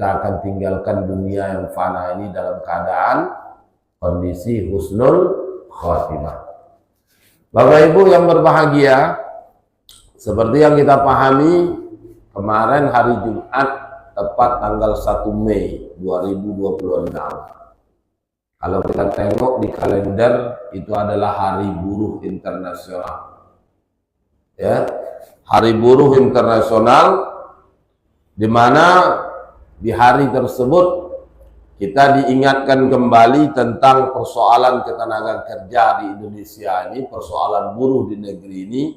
kita akan tinggalkan dunia yang fana ini dalam keadaan kondisi husnul khatimah. Bapak Ibu yang berbahagia, seperti yang kita pahami, kemarin hari Jumat tepat tanggal 1 Mei 2026. Kalau kita tengok di kalender, itu adalah Hari Buruh Internasional. Ya, Hari Buruh Internasional, di mana di hari tersebut kita diingatkan kembali tentang persoalan ketenaga kerja di Indonesia ini, persoalan buruh di negeri ini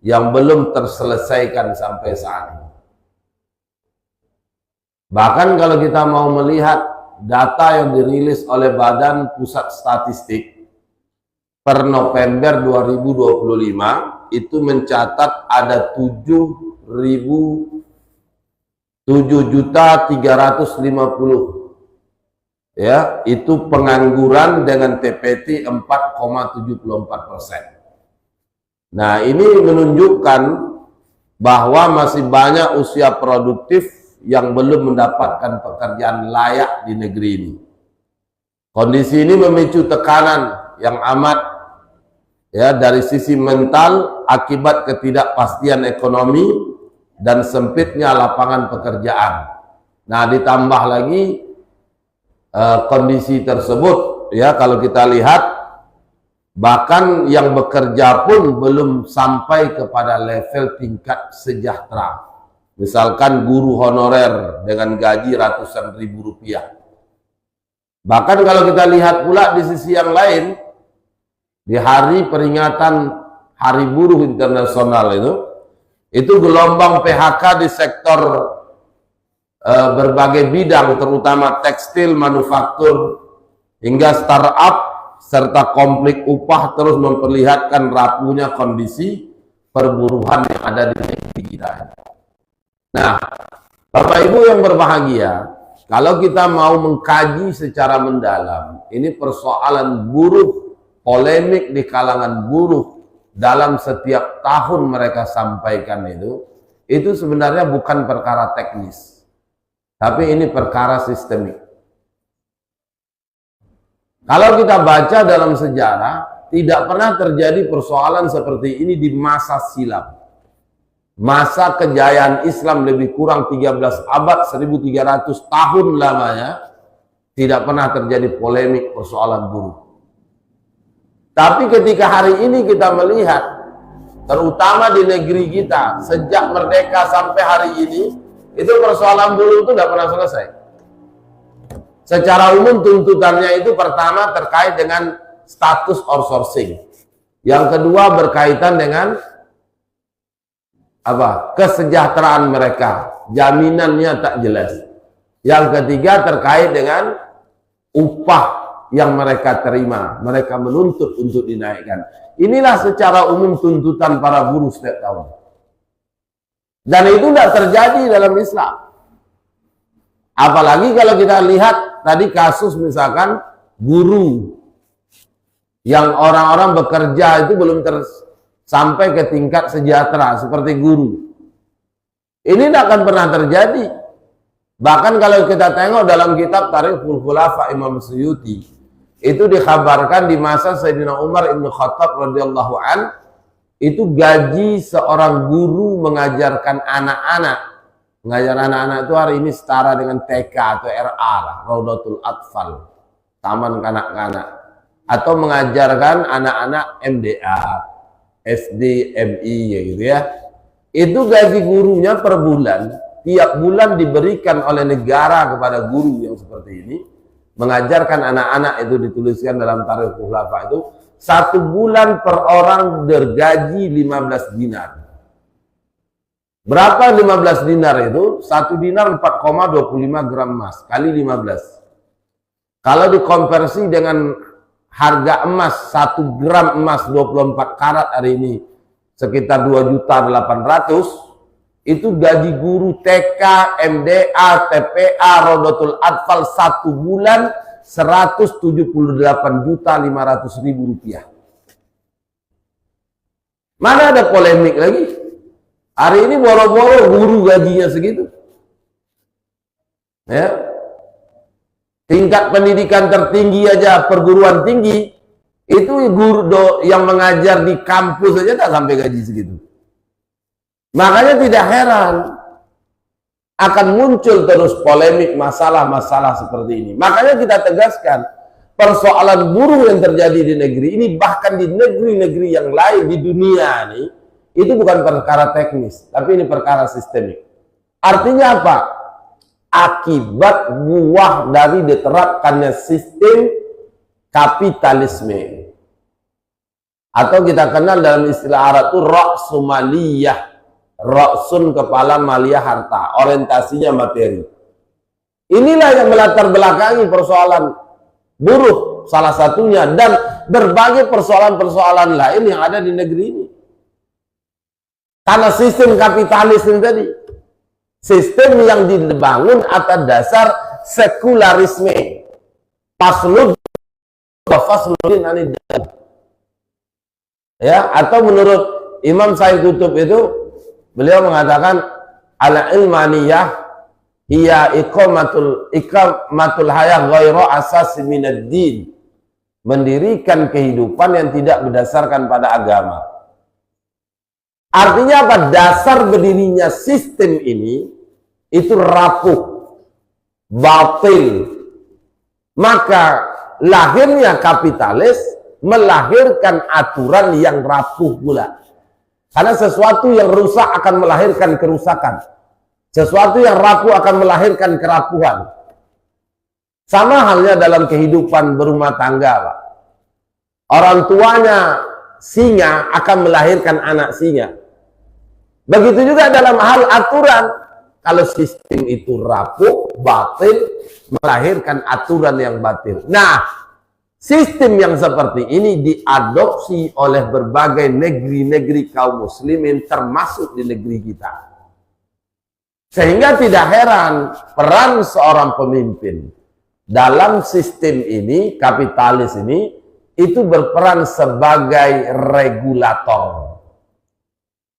yang belum terselesaikan sampai saat ini. Bahkan kalau kita mau melihat data yang dirilis oleh Badan Pusat Statistik per November 2025 itu mencatat ada 7.350.000 ya, itu pengangguran dengan TPT 4,74%. Nah, ini menunjukkan bahwa masih banyak usia produktif yang belum mendapatkan pekerjaan layak di negeri ini. Kondisi ini memicu tekanan yang amat ya dari sisi mental akibat ketidakpastian ekonomi dan sempitnya lapangan pekerjaan. Nah, ditambah lagi kondisi tersebut ya, kalau kita lihat bahkan yang bekerja pun belum sampai kepada level tingkat sejahtera. Misalkan guru honorer dengan gaji ratusan ribu rupiah. Bahkan kalau kita lihat pula di sisi yang lain, di hari peringatan Hari Buruh Internasional itu gelombang PHK di sektor berbagai bidang, terutama tekstil, manufaktur, hingga startup, serta konflik upah terus memperlihatkan rapuhnya kondisi perburuhan yang ada di negeri kita. Nah, Bapak Ibu yang berbahagia, kalau kita mau mengkaji secara mendalam, ini persoalan buruh, polemik di kalangan buruh dalam setiap tahun mereka sampaikan itu sebenarnya bukan perkara teknis, tapi ini perkara sistemik. Kalau kita baca dalam sejarah, tidak pernah terjadi persoalan seperti ini di masa silam. Masa kejayaan Islam lebih kurang 13 abad, 1300 tahun lamanya, tidak pernah terjadi polemik persoalan buruh. Tapi ketika hari ini kita melihat, terutama di negeri kita, sejak merdeka sampai hari ini, itu persoalan buruh itu tidak pernah selesai. Secara umum tuntutannya itu pertama terkait dengan status outsourcing. Yang kedua berkaitan dengan kesejahteraan mereka, jaminannya tak jelas. Yang ketiga terkait dengan upah yang mereka terima, mereka menuntut untuk dinaikkan. Inilah secara umum tuntutan para buruh setiap tahun. Dan itu tidak terjadi dalam Islam. Apalagi kalau kita lihat tadi kasus misalkan guru yang orang-orang bekerja itu belum sampai ke tingkat sejahtera seperti guru. Ini tidak akan pernah terjadi. Bahkan kalau kita tengok dalam kitab Tarikhul Khulafa Imam Suyuti, itu dikhabarkan di masa Sayyidina Umar Ibn Khattab radhiyallahu an, itu gaji seorang guru mengajarkan anak-anak. Mengajar anak-anak itu hari ini setara dengan TK atau RA lah, Raudatul Atfal, taman kanak-kanak. Atau mengajarkan anak-anak MDA, SD, MI ya gitu ya. Itu gaji gurunya per bulan, tiap bulan diberikan oleh negara kepada guru yang seperti ini, mengajarkan anak-anak itu dituliskan dalam Tarikh Khulafa itu, 1 bulan per orang bergaji 15 dinar. Berapa 15 dinar itu? 1 dinar 4,25 gram emas kali 15. Kalau dikonversi dengan harga emas, 1 gram emas 24 karat hari ini sekitar 2.800.000, itu gaji guru TK, MDA, TPA, Raudatul Atfal 1 bulan 178.500.000 rupiah. Mana ada polemik lagi? Hari ini boro-boro guru gajinya segitu. Ya. Tingkat pendidikan tertinggi aja, perguruan tinggi, itu guru yang mengajar di kampus saja tak sampai gaji segitu. Makanya tidak heran akan muncul terus polemik masalah-masalah seperti ini. Makanya kita tegaskan, persoalan buruh yang terjadi di negeri ini, bahkan di negeri-negeri yang lain di dunia ini, itu bukan perkara teknis, tapi ini perkara sistemik. Artinya apa? Akibat buah dari diterapkannya sistem kapitalisme, atau kita kenal dalam istilah Arab itu ra'sumaliyah. Ra'sun kepala, maliyah harta, orientasinya materi. Inilah yang melatar belakangi persoalan buruh salah satunya, dan berbagai persoalan-persoalan lain yang ada di negeri ini. Karena sistem kapitalis ini tadi, sistem yang dibangun atas dasar sekularisme, faslud wa fasludin anid, ya, atau menurut Imam Said Qutb itu, beliau mengatakan al-ilmaniyah hiya iqamatul hayah ghairu asas minad din, mendirikan kehidupan yang tidak berdasarkan pada agama. Artinya apa? Dasar berdirinya sistem ini itu rapuh, batil. Maka lahirnya kapitalis melahirkan aturan yang rapuh pula. Karena sesuatu yang rusak akan melahirkan kerusakan. Sesuatu yang rapuh akan melahirkan kerapuhan. Sama halnya dalam kehidupan berumah tangga, Pak. Orang tuanya singa akan melahirkan anak singa. Begitu juga dalam hal aturan. Kalau sistem itu rapuh, batil, melahirkan aturan yang batil. Nah, sistem yang seperti ini diadopsi oleh berbagai negeri-negeri kaum muslimin, termasuk di negeri kita. Sehingga tidak heran peran seorang pemimpin dalam sistem ini, kapitalis ini, itu berperan sebagai regulator,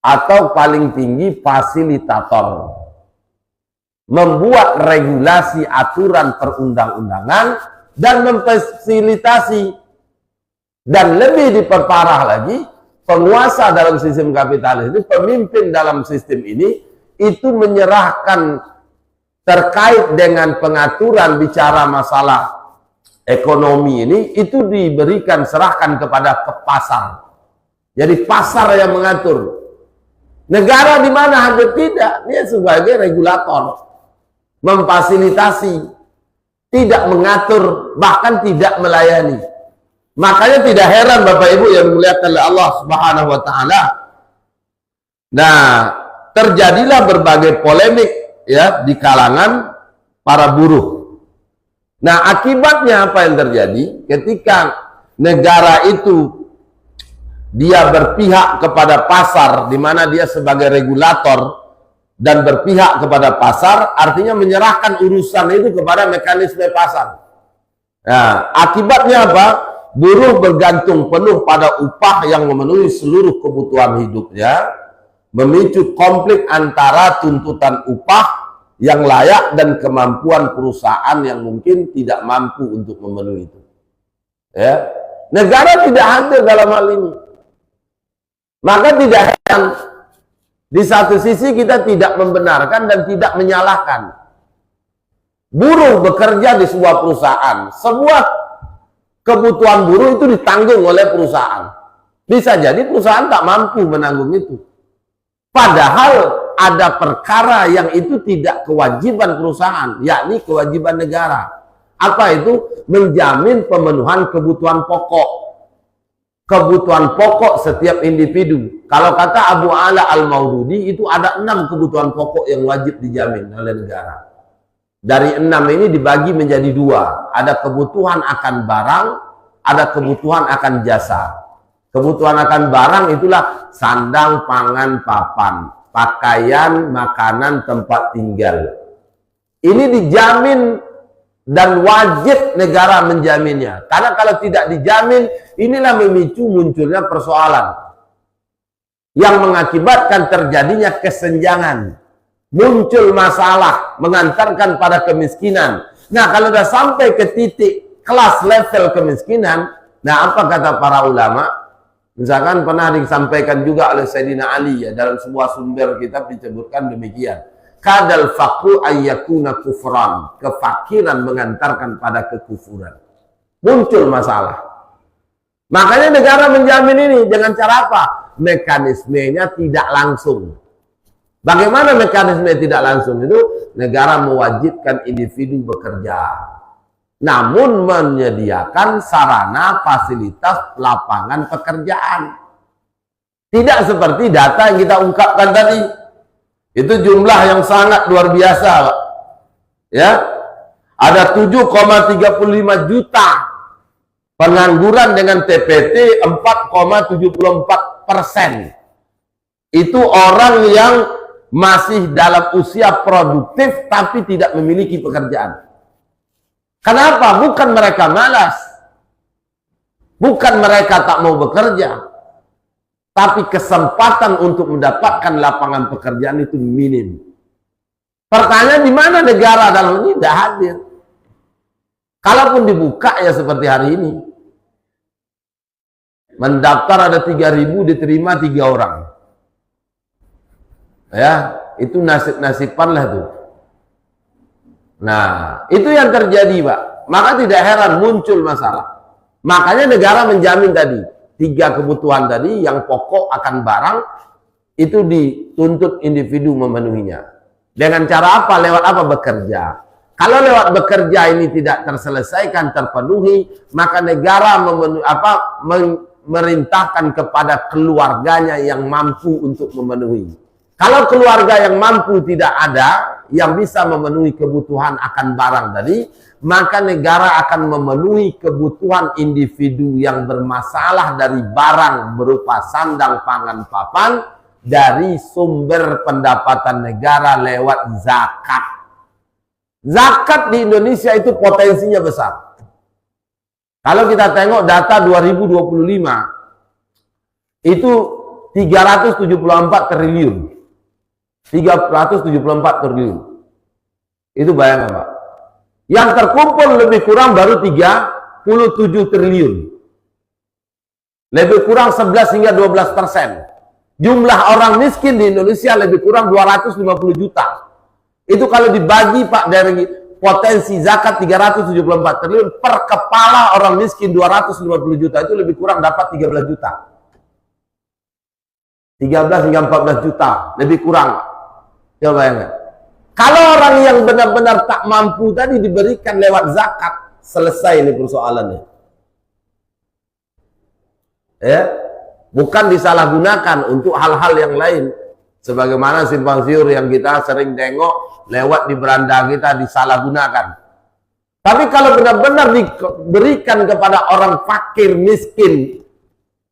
atau paling tinggi fasilitator. Membuat regulasi aturan perundang-undangan dan memfasilitasi. Dan lebih diperparah lagi, penguasa dalam sistem kapitalis ini, pemimpin dalam sistem ini, itu menyerahkan terkait dengan pengaturan bicara masalah ekonomi ini, itu diberikan, serahkan kepada pasar. Jadi pasar yang mengatur. Negara di mana hadir tidak, dia sebagai regulator, memfasilitasi, tidak mengatur, bahkan tidak melayani. Makanya tidak heran Bapak Ibu yang dimuliakan oleh Allah Subhanahu wa taala. Nah, terjadilah berbagai polemik ya di kalangan para buruh. Nah, akibatnya apa yang terjadi ketika negara itu dia berpihak kepada pasar, di mana dia sebagai regulator dan berpihak kepada pasar, artinya menyerahkan urusan itu kepada mekanisme pasar. Nah, akibatnya apa? Buruh bergantung penuh pada upah yang memenuhi seluruh kebutuhan hidupnya, memicu konflik antara tuntutan upah yang layak dan kemampuan perusahaan yang mungkin tidak mampu untuk memenuhi itu. Ya, negara tidak hadir dalam hal ini. Maka tidak heran, di satu sisi kita tidak membenarkan dan tidak menyalahkan. Buruh bekerja di sebuah perusahaan, sebuah kebutuhan buruh itu ditanggung oleh perusahaan. Bisa jadi perusahaan tak mampu menanggung itu. Padahal ada perkara yang itu tidak kewajiban perusahaan, yakni kewajiban negara. Apa itu? Menjamin pemenuhan kebutuhan pokok. Kebutuhan pokok setiap individu. Kalau kata Abu Ala Al-Maududi, itu ada 6 kebutuhan pokok yang wajib dijamin oleh negara. Dari 6 ini dibagi menjadi 2. Ada kebutuhan akan barang, ada kebutuhan akan jasa. Kebutuhan akan barang itulah sandang, pangan, papan, pakaian, makanan, tempat tinggal. Ini dijamin dan wajib negara menjaminnya. Karena kalau tidak dijamin, inilah memicu munculnya persoalan yang mengakibatkan terjadinya kesenjangan muncul masalah, mengantarkan pada kemiskinan. Nah, kalau sudah sampai ke titik kelas level kemiskinan, nah apa kata para ulama? Misalkan pernah disampaikan juga oleh Sayyidina Ali ya, dalam sebuah sumber kitab disebutkan demikian. Kadal faqru ayyakuna kufran. Kefakiran mengantarkan pada kekufuran. Muncul masalah. Makanya negara menjamin ini dengan cara apa? Mekanismenya tidak langsung. Bagaimana mekanisme tidak langsung itu? Negara mewajibkan individu bekerja. Namun menyediakan sarana, fasilitas, lapangan pekerjaan. Tidak seperti data yang kita ungkapkan tadi. Itu jumlah yang sangat luar biasa, Pak. Ya. Ada 7,35 juta pengangguran dengan TPT 4,74%. Itu orang yang masih dalam usia produktif tapi tidak memiliki pekerjaan. Kenapa? Bukan mereka malas. Bukan mereka tak mau bekerja. Tapi kesempatan untuk mendapatkan lapangan pekerjaan itu minim. Pertanyaan di mana negara dalam ini? Tidak hadir. Kalaupun dibuka ya seperti hari ini. Mendaftar ada 3.000, diterima 3 orang. Ya, itu nasib-nasiban lah tuh. Nah, itu yang terjadi, Pak. Maka tidak heran muncul masalah. Makanya negara menjamin tadi 3 kebutuhan tadi yang pokok akan barang itu dituntut individu memenuhinya. Dengan cara apa? Lewat apa? Bekerja. Kalau lewat bekerja ini tidak terselesaikan, terpenuhi, maka negara merintahkan kepada keluarganya yang mampu untuk memenuhi. Kalau keluarga yang mampu tidak ada, yang bisa memenuhi kebutuhan akan barang tadi, maka negara akan memenuhi kebutuhan individu yang bermasalah dari barang berupa sandang, pangan, papan, dari sumber pendapatan negara lewat zakat. Zakat di Indonesia itu potensinya besar. Kalau kita tengok data 2025, itu 374 triliun. 374 triliun. Itu bayangkan, Pak. Yang terkumpul lebih kurang baru 37 triliun. Lebih kurang 11 hingga 12%. Jumlah orang miskin di Indonesia lebih kurang 250 juta. Itu kalau dibagi, Pak, dari potensi zakat 374 triliun, per kepala orang miskin 250 juta itu lebih kurang dapat 13 juta. 13 hingga 14 juta, lebih kurang. Coba bayangkan. Kalau orang yang benar-benar tak mampu tadi diberikan lewat zakat, selesai ini persoalannya. Ya, bukan disalahgunakan untuk hal-hal yang lain. Sebagaimana simpang siur yang kita sering tengok lewat di beranda kita disalahgunakan. Tapi kalau benar-benar diberikan kepada orang fakir miskin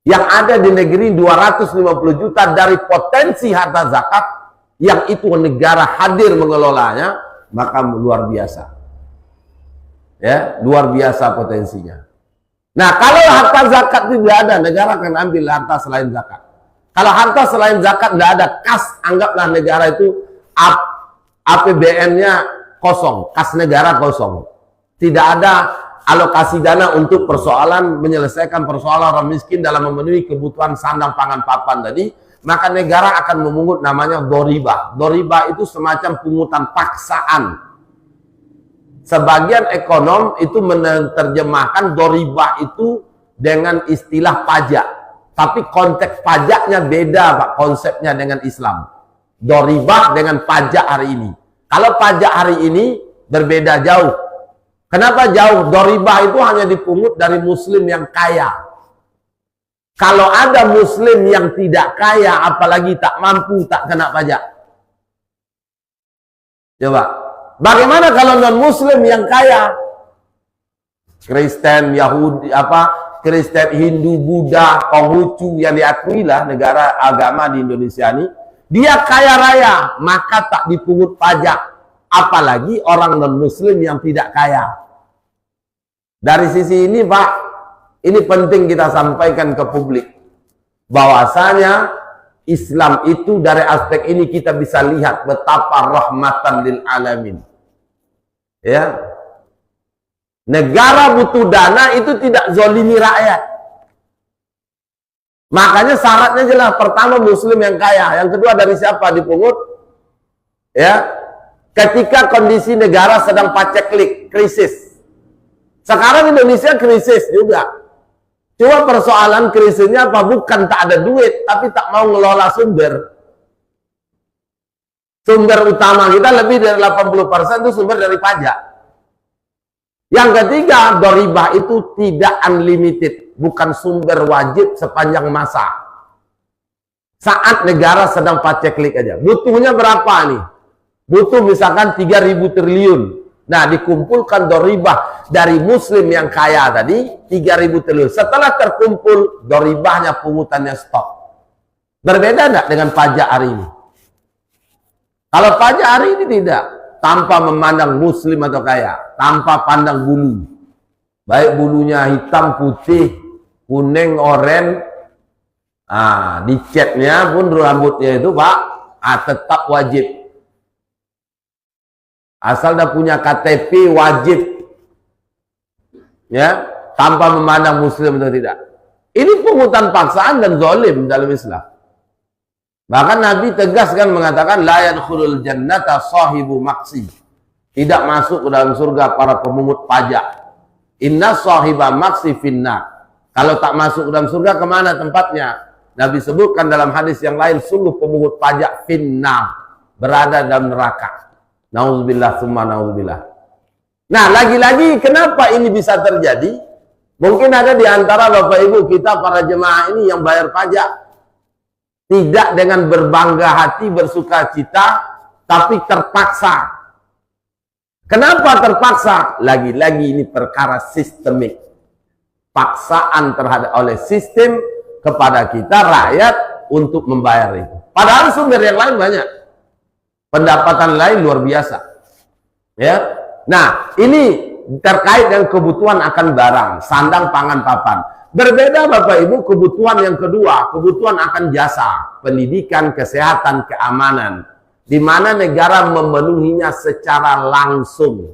yang ada di negeri 250 juta dari potensi harta zakat, yang itu negara hadir mengelolanya, maka luar biasa. Ya, luar biasa potensinya. Nah, kalau harta zakat tidak ada, negara akan ambil harta selain zakat. Kalau harta selain zakat tidak ada, kas, anggaplah negara itu APBN-nya kosong, kas negara kosong. Tidak ada alokasi dana untuk persoalan menyelesaikan persoalan orang miskin dalam memenuhi kebutuhan sandang, pangan, papan tadi, maka negara akan memungut namanya doribah. Doribah itu semacam pungutan paksaan. Sebagian ekonom itu menerjemahkan doribah itu dengan istilah pajak. Tapi konteks pajaknya beda, Pak, konsepnya dengan Islam. Doribah dengan pajak hari ini. Kalau pajak hari ini berbeda jauh. Kenapa jauh? Doribah itu hanya dipungut dari muslim yang kaya. Kalau ada muslim yang tidak kaya, apalagi tak mampu, tak kena pajak. Coba. Bagaimana kalau non-muslim yang kaya? Kristen, Yahudi, Kristen, Hindu, Buddha, Konghucu yang diakui lah negara agama di Indonesia ini. Dia kaya raya, maka tak dipungut pajak. Apalagi orang non-muslim yang tidak kaya. Dari sisi ini, Pak, ini penting kita sampaikan ke publik. Bahwasanya Islam itu dari aspek ini kita bisa lihat betapa rahmatan lil alamin. Ya. Negara butuh dana itu tidak zolimi rakyat. Makanya syaratnya jelas. Pertama muslim yang kaya, yang kedua dari siapa dipungut? Ya. Ketika kondisi negara sedang paceklik, krisis. Sekarang Indonesia krisis juga. Cuma persoalan krisisnya apa? Bukan tak ada duit, tapi tak mau ngelola sumber. Sumber utama kita lebih dari 80% itu sumber dari pajak. Yang ketiga, doribah itu tidak unlimited, bukan sumber wajib sepanjang masa. Saat negara sedang paceklik aja. Butuhnya berapa nih? Butuh misalkan 3.000 triliun. Nah, dikumpulkan doribah dari muslim yang kaya tadi 3.000 triliun. Setelah terkumpul, doribahnya pungutannya stop. Berbeda enggak dengan pajak hari ini? Kalau pajak hari ini tidak, tanpa memandang muslim atau kaya, tanpa pandang bulu. Baik bulunya hitam, putih, kuning, oranye, dicatnya pun rambutnya itu Pak, tetap wajib. Asal dah punya KTP wajib, ya, tanpa memandang muslim atau tidak. Ini pungutan paksaan dan zalim dalam Islam. Bahkan Nabi tegaskan mengatakan la yadkhulul jannata sahibu maksi. Tidak masuk ke dalam surga para pemungut pajak. Inna sahiba maksi finnar. Kalau tak masuk ke dalam surga, kemana tempatnya? Nabi sebutkan dalam hadis yang lain, sungguh pemungut pajak finnar, berada dalam neraka. Nauzubillah summa nauzubillah. Nah, lagi-lagi kenapa ini bisa terjadi? Mungkin ada di antara Bapak Ibu kita para jemaah ini yang bayar pajak tidak dengan berbangga hati, bersuka cita, tapi terpaksa. Kenapa terpaksa? Lagi-lagi ini perkara sistemik. Paksaan terhadap oleh sistem kepada kita rakyat untuk membayar itu. Padahal sumber yang lain banyak. Pendapatan lain luar biasa. Ya. Nah, ini terkait dengan kebutuhan akan barang, sandang, pangan, papan. Berbeda Bapak Ibu kebutuhan yang kedua, kebutuhan akan jasa, pendidikan, kesehatan, keamanan, di mana negara memenuhinya secara langsung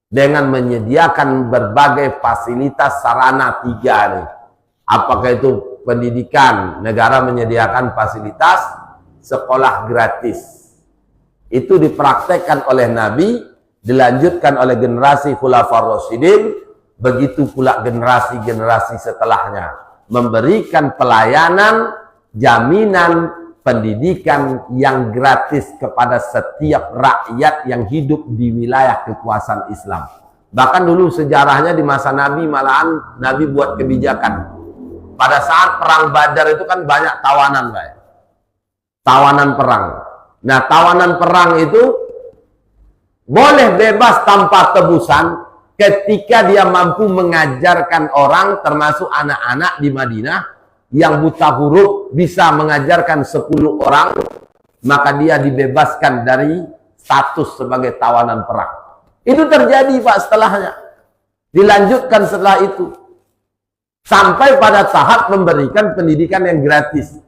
dengan menyediakan berbagai fasilitas sarana tiga nih. Apakah itu pendidikan, negara menyediakan fasilitas sekolah gratis. Itu dipraktekkan oleh Nabi, dilanjutkan oleh generasi Khulafaur Rasyidin, begitu pula generasi-generasi setelahnya, memberikan pelayanan, jaminan, pendidikan yang gratis kepada setiap rakyat yang hidup di wilayah kekuasaan Islam. Bahkan dulu sejarahnya di masa Nabi, malahan Nabi buat kebijakan. Pada saat perang Badar itu kan banyak tawanan, Pak. Tawanan perang. Nah, tawanan perang itu boleh bebas tanpa tebusan ketika dia mampu mengajarkan orang, termasuk anak-anak di Madinah yang buta huruf, bisa mengajarkan 10 orang, maka dia dibebaskan dari status sebagai tawanan perang. Itu terjadi Pak setelahnya. Dilanjutkan setelah itu. Sampai pada tahap memberikan pendidikan yang gratis.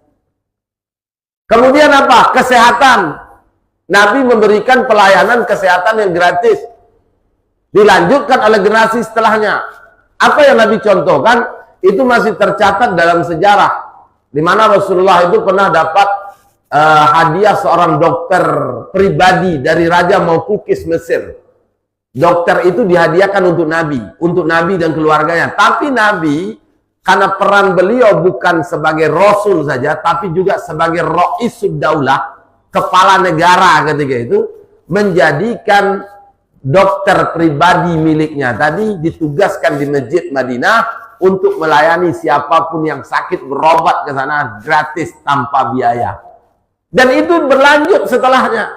Kemudian apa? Kesehatan. Nabi memberikan pelayanan kesehatan yang gratis. Dilanjutkan oleh generasi setelahnya. Apa yang Nabi contohkan? Itu masih tercatat dalam sejarah. Di mana Rasulullah itu pernah dapat hadiah seorang dokter pribadi dari Raja Maukukis Mesir. Dokter itu dihadiahkan untuk Nabi dan keluarganya. Tapi Nabi, karena peran beliau bukan sebagai Rasul saja, tapi juga sebagai Raisud Daulah, kepala negara ketika itu, menjadikan dokter pribadi miliknya tadi ditugaskan di Masjid Madinah untuk melayani siapapun yang sakit, berobat ke sana gratis tanpa biaya. Dan itu berlanjut setelahnya.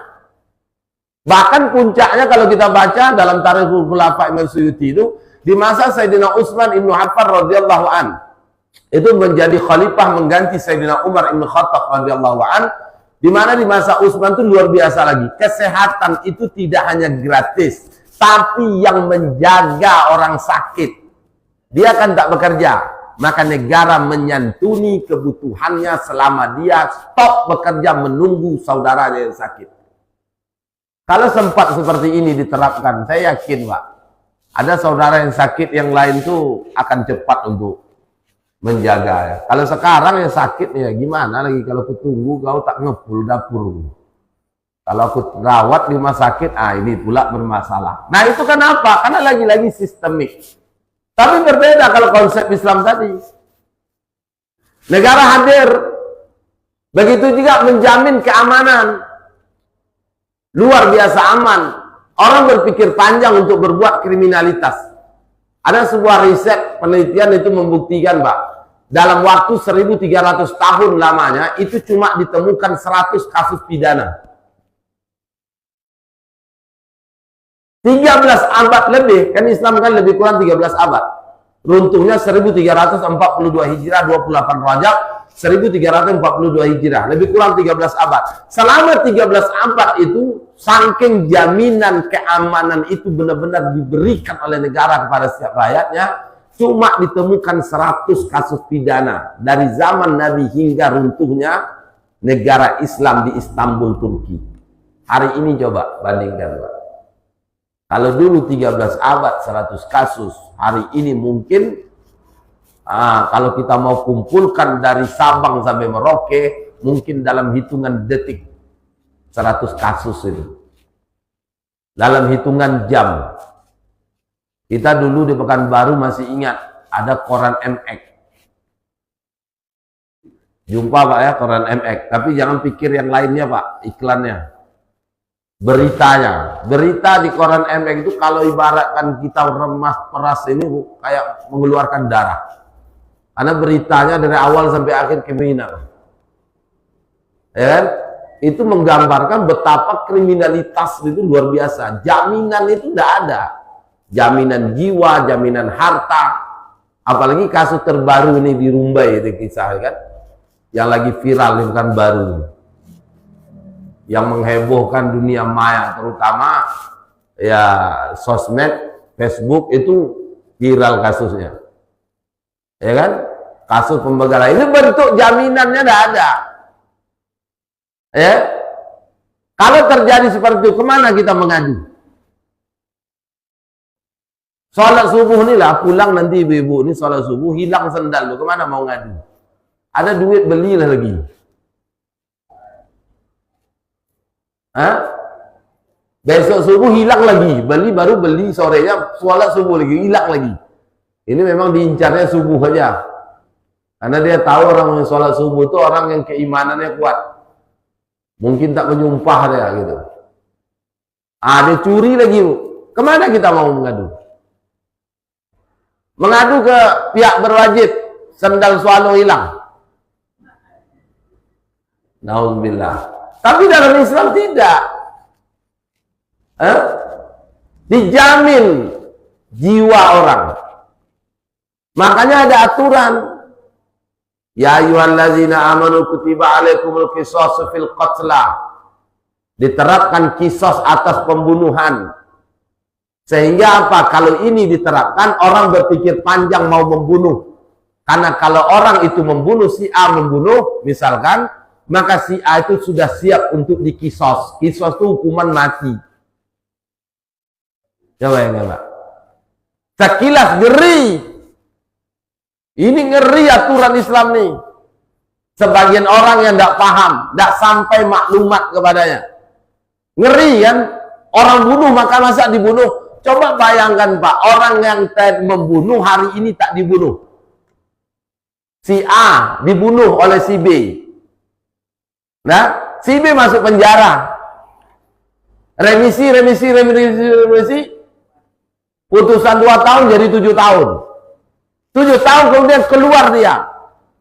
Bahkan puncaknya kalau kita baca dalam Tarikhul Khulafa Imam Suyuti itu, di masa Sayyidina Utsman Ibnu Affan radhiyallahu an, itu menjadi khalifah mengganti Sayyidina Umar Ibnu Khattab radhiyallahu an, di mana di masa Utsman itu luar biasa lagi. Kesehatan itu tidak hanya gratis, tapi yang menjaga orang sakit. Dia kan tak bekerja. maka negara menyantuni kebutuhannya selama dia stop bekerja menunggu saudaranya yang sakit. Kalau sempat seperti ini diterapkan, saya yakin Pak, ada saudara yang sakit yang lain tuh akan cepat untuk menjaga ya. Kalau sekarang yang sakit ya gimana lagi, kalau aku tunggu kau tak ngepul dapur. Kalau aku rawat di rumah sakit, ini pula bermasalah. Nah itu kenapa? Karena lagi-lagi sistemik. Tapi berbeda kalau konsep Islam tadi. Negara hadir, begitu juga menjamin keamanan. Luar biasa aman. Orang berpikir panjang untuk berbuat kriminalitas. Ada sebuah riset penelitian itu membuktikan Pak, dalam waktu 1300 tahun lamanya itu cuma ditemukan 100 kasus pidana. 13 abad lebih, kan Islam kan lebih kurang 13 abad. Runtuhnya 1342 Hijrah, 28 Rajab, 1342 Hijrah, lebih kurang 13 abad. Selama 13 abad itu, saking jaminan keamanan itu benar-benar diberikan oleh negara kepada setiap rakyatnya, cuma ditemukan 100 kasus pidana dari zaman Nabi hingga runtuhnya negara Islam di Istanbul, Turki. Hari ini coba bandingkan Pak. Kalau dulu 13 abad 100 kasus, hari ini mungkin kalau kita mau kumpulkan dari Sabang sampai Merauke, mungkin dalam hitungan detik 100 kasus ini. Dalam hitungan jam. Kita dulu di Pekanbaru masih ingat ada koran MX. Jumpa Pak ya koran MX, tapi jangan pikir yang lainnya Pak, iklannya. Beritanya, berita di koran MX itu kalau ibaratkan kita remas peras ini kayak mengeluarkan darah. Karena beritanya dari awal sampai akhir kriminal. Ya kan? Itu menggambarkan betapa kriminalitas itu luar biasa. Jaminan itu tidak ada. Jaminan jiwa, jaminan harta. Apalagi kasus terbaru ini di Rumbai itu kisah kan. Yang lagi viral ini bukan baru. Yang menghebohkan dunia maya, terutama ya sosmed, Facebook itu viral kasusnya, ya kan? Kasus pembegalan ini bentuk jaminannya tidak ada, ya. Kalau terjadi seperti itu, kemana kita mengadu? Sholat subuh nih lah, pulang nanti ibu-ibu ini sholat subuh hilang sendal lo, kemana mau ngadu? Ada duit belilah lagi. Besok subuh hilang lagi, baru beli sorenya sholat subuh lagi, hilang lagi. Ini memang diincarnya subuh aja, karena dia tahu orang yang sholat subuh itu orang yang keimanannya kuat, mungkin tak menyumpah dia gitu. Dia curi lagi Bu. Kemana kita mau mengadu? Mengadu ke pihak berwajib, sendal swallow hilang. Nauzubillah. Tapi dalam Islam tidak. Dijamin jiwa orang. Makanya ada aturan. Ya ayyuhallazina amanu kutiba alaikumul qisasu fil qatla. Diterapkan kisos atas pembunuhan. Sehingga apa? Kalau ini diterapkan, orang berpikir panjang mau membunuh. Karena kalau orang itu membunuh, si A membunuh, misalkan, maka si A itu sudah siap untuk dikisos. Kisos itu hukuman mati. Coba yang Pak. Sekilas ngeri. Ini ngeri aturan Islam nih. Sebagian orang yang tidak paham, tidak sampai maklumat kepadanya. Ngeri kan? Orang bunuh maka masa dibunuh. Coba bayangkan Pak, orang yang membunuh hari ini tak dibunuh. Si A dibunuh oleh si B. Nah, si B masuk penjara. Remisi. Putusan 2 tahun jadi 7 tahun. 7 tahun kemudian keluar dia.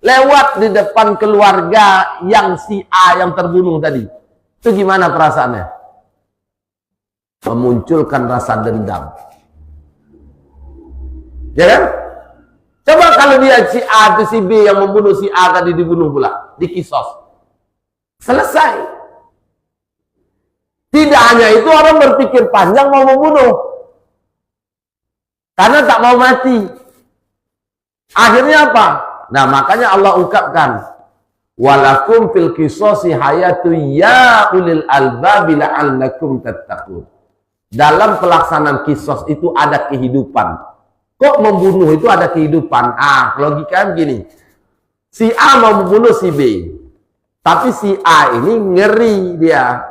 Lewat di depan keluarga yang si A yang terbunuh tadi. Itu gimana perasaannya? Memunculkan rasa dendam. Ya kan? Coba kalau dia si A itu si B yang membunuh si A tadi dibunuh pula. Dikisos. Selesai. Tidak hanya itu, orang berpikir panjang mau membunuh. Karena tak mau mati. Akhirnya apa? Nah, makanya Allah ungkapkan, walakum fil qisasi hayatu ya ulil albabi la'allakum tattaqun. Dalam pelaksanaan kisos itu ada kehidupan. Kok membunuh itu ada kehidupan? Logikanya begini. Si A mau membunuh si B. Tapi si A ini ngeri dia.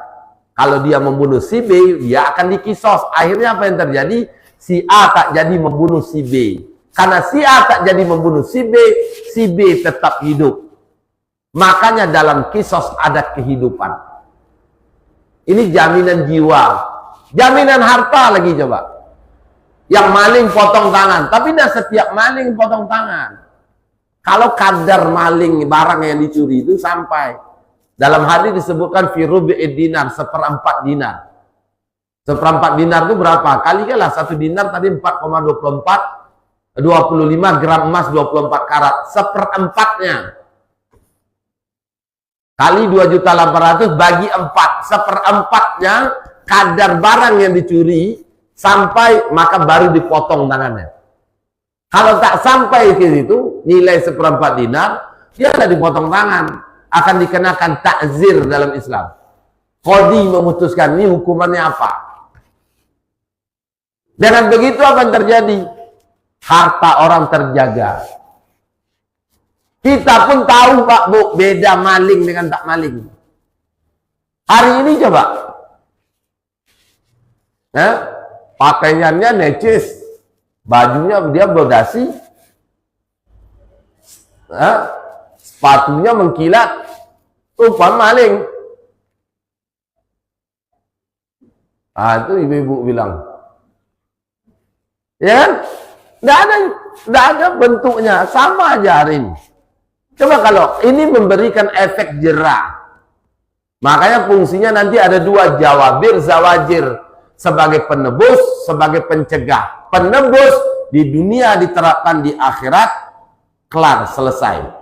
Kalau dia membunuh si B, dia akan dikisos. Akhirnya apa yang terjadi? Si A tak jadi membunuh si B. Karena si A tak jadi membunuh si B tetap hidup. Makanya dalam kisos ada kehidupan. Ini jaminan jiwa. Jaminan harta lagi coba. Yang maling potong tangan. Tapi tidak setiap maling potong tangan. Kalau kadar maling barang yang dicuri itu sampai. Dalam hadis disebutkan fi rubi'id dinar, 1/4 dinar. 1/4 dinar itu berapa? Kalikanlah 1 dinar tadi 4,24, 25 gram emas 24 karat. 1/4-nya. Kali 2.800.000 bagi 4. 1/4-nya kadar barang yang dicuri sampai maka baru dipotong tangannya. Kalau tak sampai ke situ, nilai 1/4 dinar, dia sudah dipotong tangan. Akan dikenakan takzir dalam Islam. Qadhi memutuskan ini hukumannya apa. Dengan begitu apa yang terjadi? Harta orang terjaga. Kita pun tahu Pak Bu, beda maling dengan tak maling. Hari ini coba. Pakaiannya necis. Bajunya dia berdasi. Sepatunya mengkilat, rupa maling. Itu ibu-ibu bilang, ya kan? Tidak ada bentuknya, sama aja hari ini. Coba kalau ini memberikan efek jerah, makanya fungsinya nanti ada 2, jawabir, zawajir, sebagai penebus, sebagai pencegah. Penebus di dunia diterapkan di akhirat, kelar, selesai.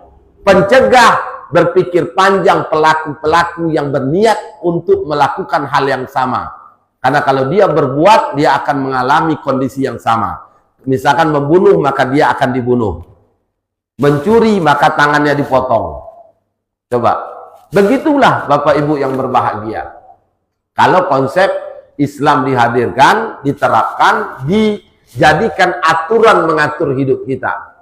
Pencegah berpikir panjang pelaku-pelaku yang berniat untuk melakukan hal yang sama. Karena kalau dia berbuat, dia akan mengalami kondisi yang sama. Misalkan membunuh, maka dia akan dibunuh. Mencuri, maka tangannya dipotong. Coba. Begitulah Bapak Ibu yang berbahagia. Kalau konsep Islam dihadirkan, diterapkan, dijadikan aturan mengatur hidup kita.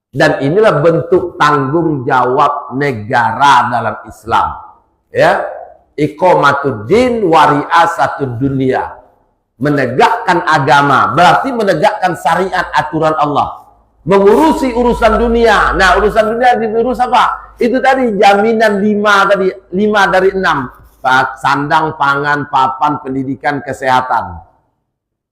Dan inilah bentuk tanggung jawab negara dalam Islam. Ya, iqamatuddin wariasatud dunia. Menegakkan agama, berarti menegakkan syariat aturan Allah. Mengurusi urusan dunia. Nah, urusan dunia diurus apa? Itu tadi jaminan 5 tadi, 5 dari 6. Sandang, pangan, papan, pendidikan, kesehatan.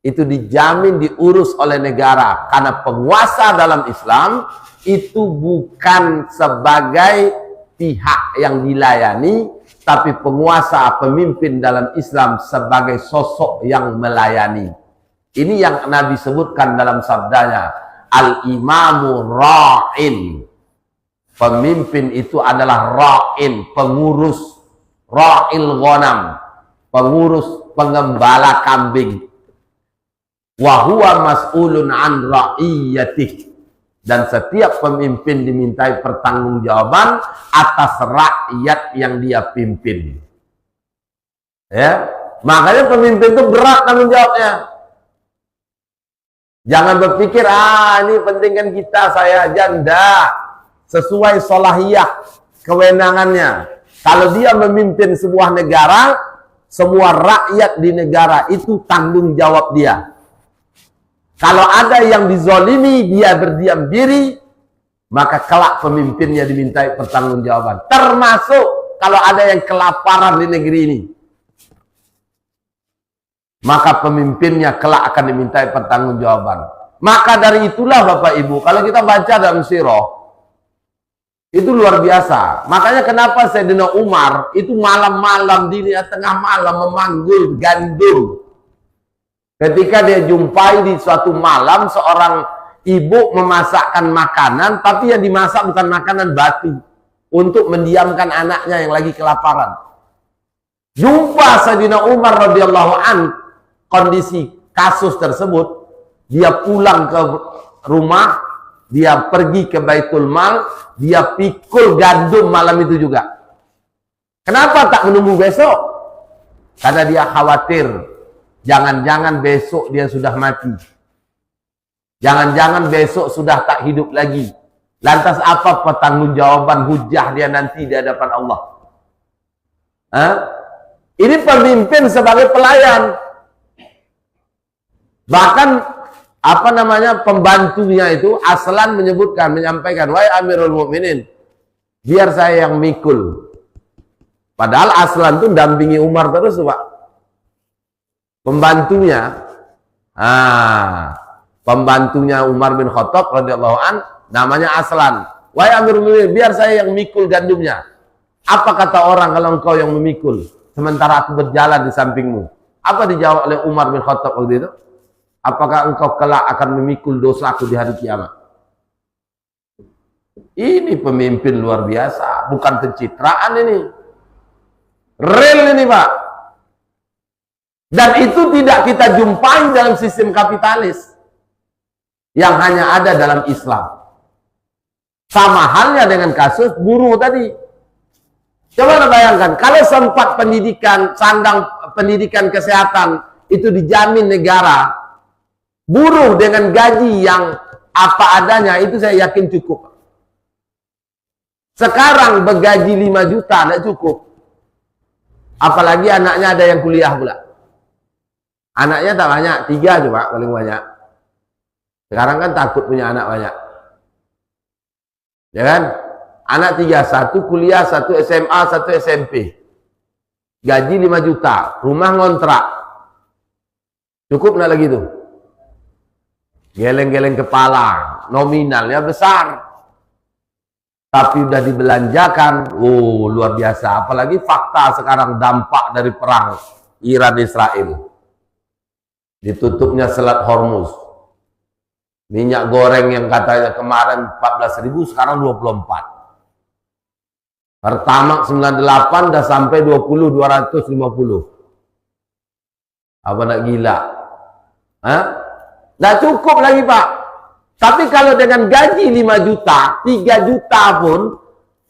Itu dijamin diurus oleh negara. Karena penguasa dalam Islam itu bukan sebagai pihak yang dilayani, tapi penguasa, pemimpin dalam Islam sebagai sosok yang melayani. Ini yang Nabi sebutkan dalam sabdanya, al-imamu ra'in. Pemimpin itu adalah ra'in, pengurus, ra'il ghanam, pengurus, pengembala kambing. Wa huwa mas'ulun an ra'iyatih. Dan setiap pemimpin dimintai pertanggungjawaban atas rakyat yang dia pimpin. Ya, makanya pemimpin itu berat tanggung jawabnya. Jangan berpikir, ini pentingkan kita, saya aja. Enggak. Sesuai solahiyah kewenangannya. Kalau dia memimpin sebuah negara, semua rakyat di negara itu tanggung jawab dia. Kalau ada yang dizolimi, dia berdiam diri, maka kelak pemimpinnya dimintai pertanggungjawaban. Termasuk kalau ada yang kelaparan di negeri ini, maka pemimpinnya kelak akan dimintai pertanggungjawaban. Maka dari itulah Bapak Ibu, kalau kita baca dalam sirah, itu luar biasa. Makanya kenapa Sayyidina Umar itu malam-malam di tengah malam memanggul gandum. Ketika dia jumpai di suatu malam seorang ibu memasakkan makanan, tapi yang dimasak bukan makanan batu, untuk mendiamkan anaknya yang lagi kelaparan. Jumpa Sayyidina Umar radhiyallahu an kondisi kasus tersebut, dia pulang ke rumah, dia pergi ke Baitul Mal, dia pikul gandum malam itu juga. Kenapa tak menunggu besok? Karena dia khawatir, jangan-jangan besok dia sudah mati. Jangan-jangan besok sudah tak hidup lagi. Lantas apa pertanggungjawaban hujah dia nanti di hadapan Allah? Ini pemimpin sebagai pelayan. Bahkan pembantunya itu Aslan menyampaikan, wahai Amirul Mukminin, biar saya yang mikul. Padahal Aslan itu dampingi Umar terus, Pak. Pembantunya Umar bin Khattab radhiyallahu an, namanya Aslan. Wahai Amirul Mukminin, biar saya yang mikul gandumnya. Apa kata orang kalau engkau yang memikul, sementara aku berjalan di sampingmu? Apa dijawab oleh Umar bin Khattab waktu itu? Apakah engkau kelak akan memikul dosaku di hari kiamat? Ini pemimpin luar biasa, bukan pencitraan ini. Real ini, Pak. Dan itu tidak kita jumpai dalam sistem kapitalis yang hanya ada dalam Islam. Sama halnya dengan kasus buruh tadi. Coba bayangkan, kalau sempat pendidikan, sandang pendidikan kesehatan itu dijamin negara, buruh dengan gaji yang apa adanya, itu saya yakin cukup. Sekarang bergaji 5 juta tidak cukup. Apalagi anaknya ada yang kuliah pula. Anaknya tak banyak, 3 cuma paling banyak. Sekarang kan takut punya anak banyak. Ya kan? Anak 3, 1 kuliah, 1 SMA, 1 SMP. Gaji 5 juta, rumah ngontrak. Cukup nggak lagi tuh? Geleng-geleng kepala, nominalnya besar. Tapi udah dibelanjakan, luar biasa. Apalagi fakta sekarang dampak dari perang Iran-Israel. Ditutupnya Selat Hormuz. Minyak goreng yang katanya kemarin 14.000, sekarang 24. Pertamax 98 udah sampai 20.250. Apa nak gila? Nggak cukup lagi, Pak. Tapi kalau dengan gaji 5 juta, 3 juta pun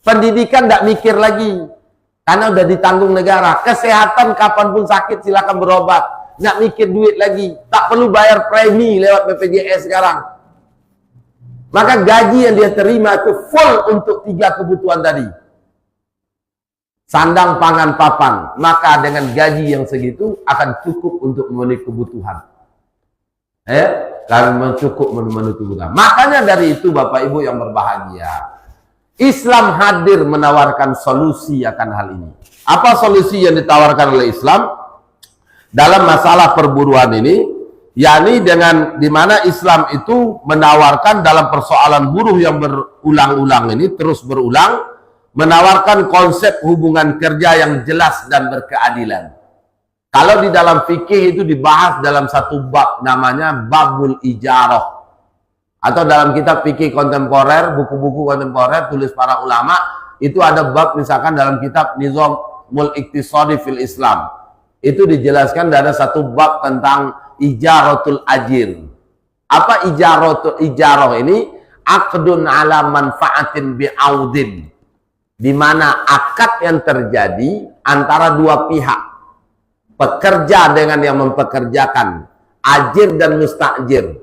pendidikan nggak mikir lagi. Karena udah ditanggung negara. Kesehatan kapanpun sakit silakan berobat. Nggak mikir duit lagi. Tak perlu bayar premi lewat BPJS sekarang. Maka gaji yang dia terima itu full untuk 3 kebutuhan tadi. Sandang, pangan, papan. Maka dengan gaji yang segitu akan cukup untuk memenuhi kebutuhan. Karena cukup memenuhi kebutuhan. Makanya dari itu Bapak Ibu yang berbahagia, Islam hadir menawarkan solusi akan hal ini. Apa solusi yang ditawarkan oleh Islam dalam masalah perburuan ini? Yakni dengan dimana Islam itu menawarkan dalam persoalan buruh yang berulang-ulang ini, terus berulang, menawarkan konsep hubungan kerja yang jelas dan berkeadilan. Kalau di dalam fikih itu dibahas dalam satu bab, namanya babul ijarah. Atau dalam kitab fikih kontemporer, buku-buku kontemporer tulis para ulama, itu ada bab misalkan dalam kitab Nizamul Iqtisadi fil Islam. Itu dijelaskan ada satu bab tentang ijaratul ajir. Apa ijarah ini? Aqdun ala manfaatin bi'audin. Di mana akad yang terjadi antara dua pihak. Pekerja dengan yang mempekerjakan, ajir dan mustajir.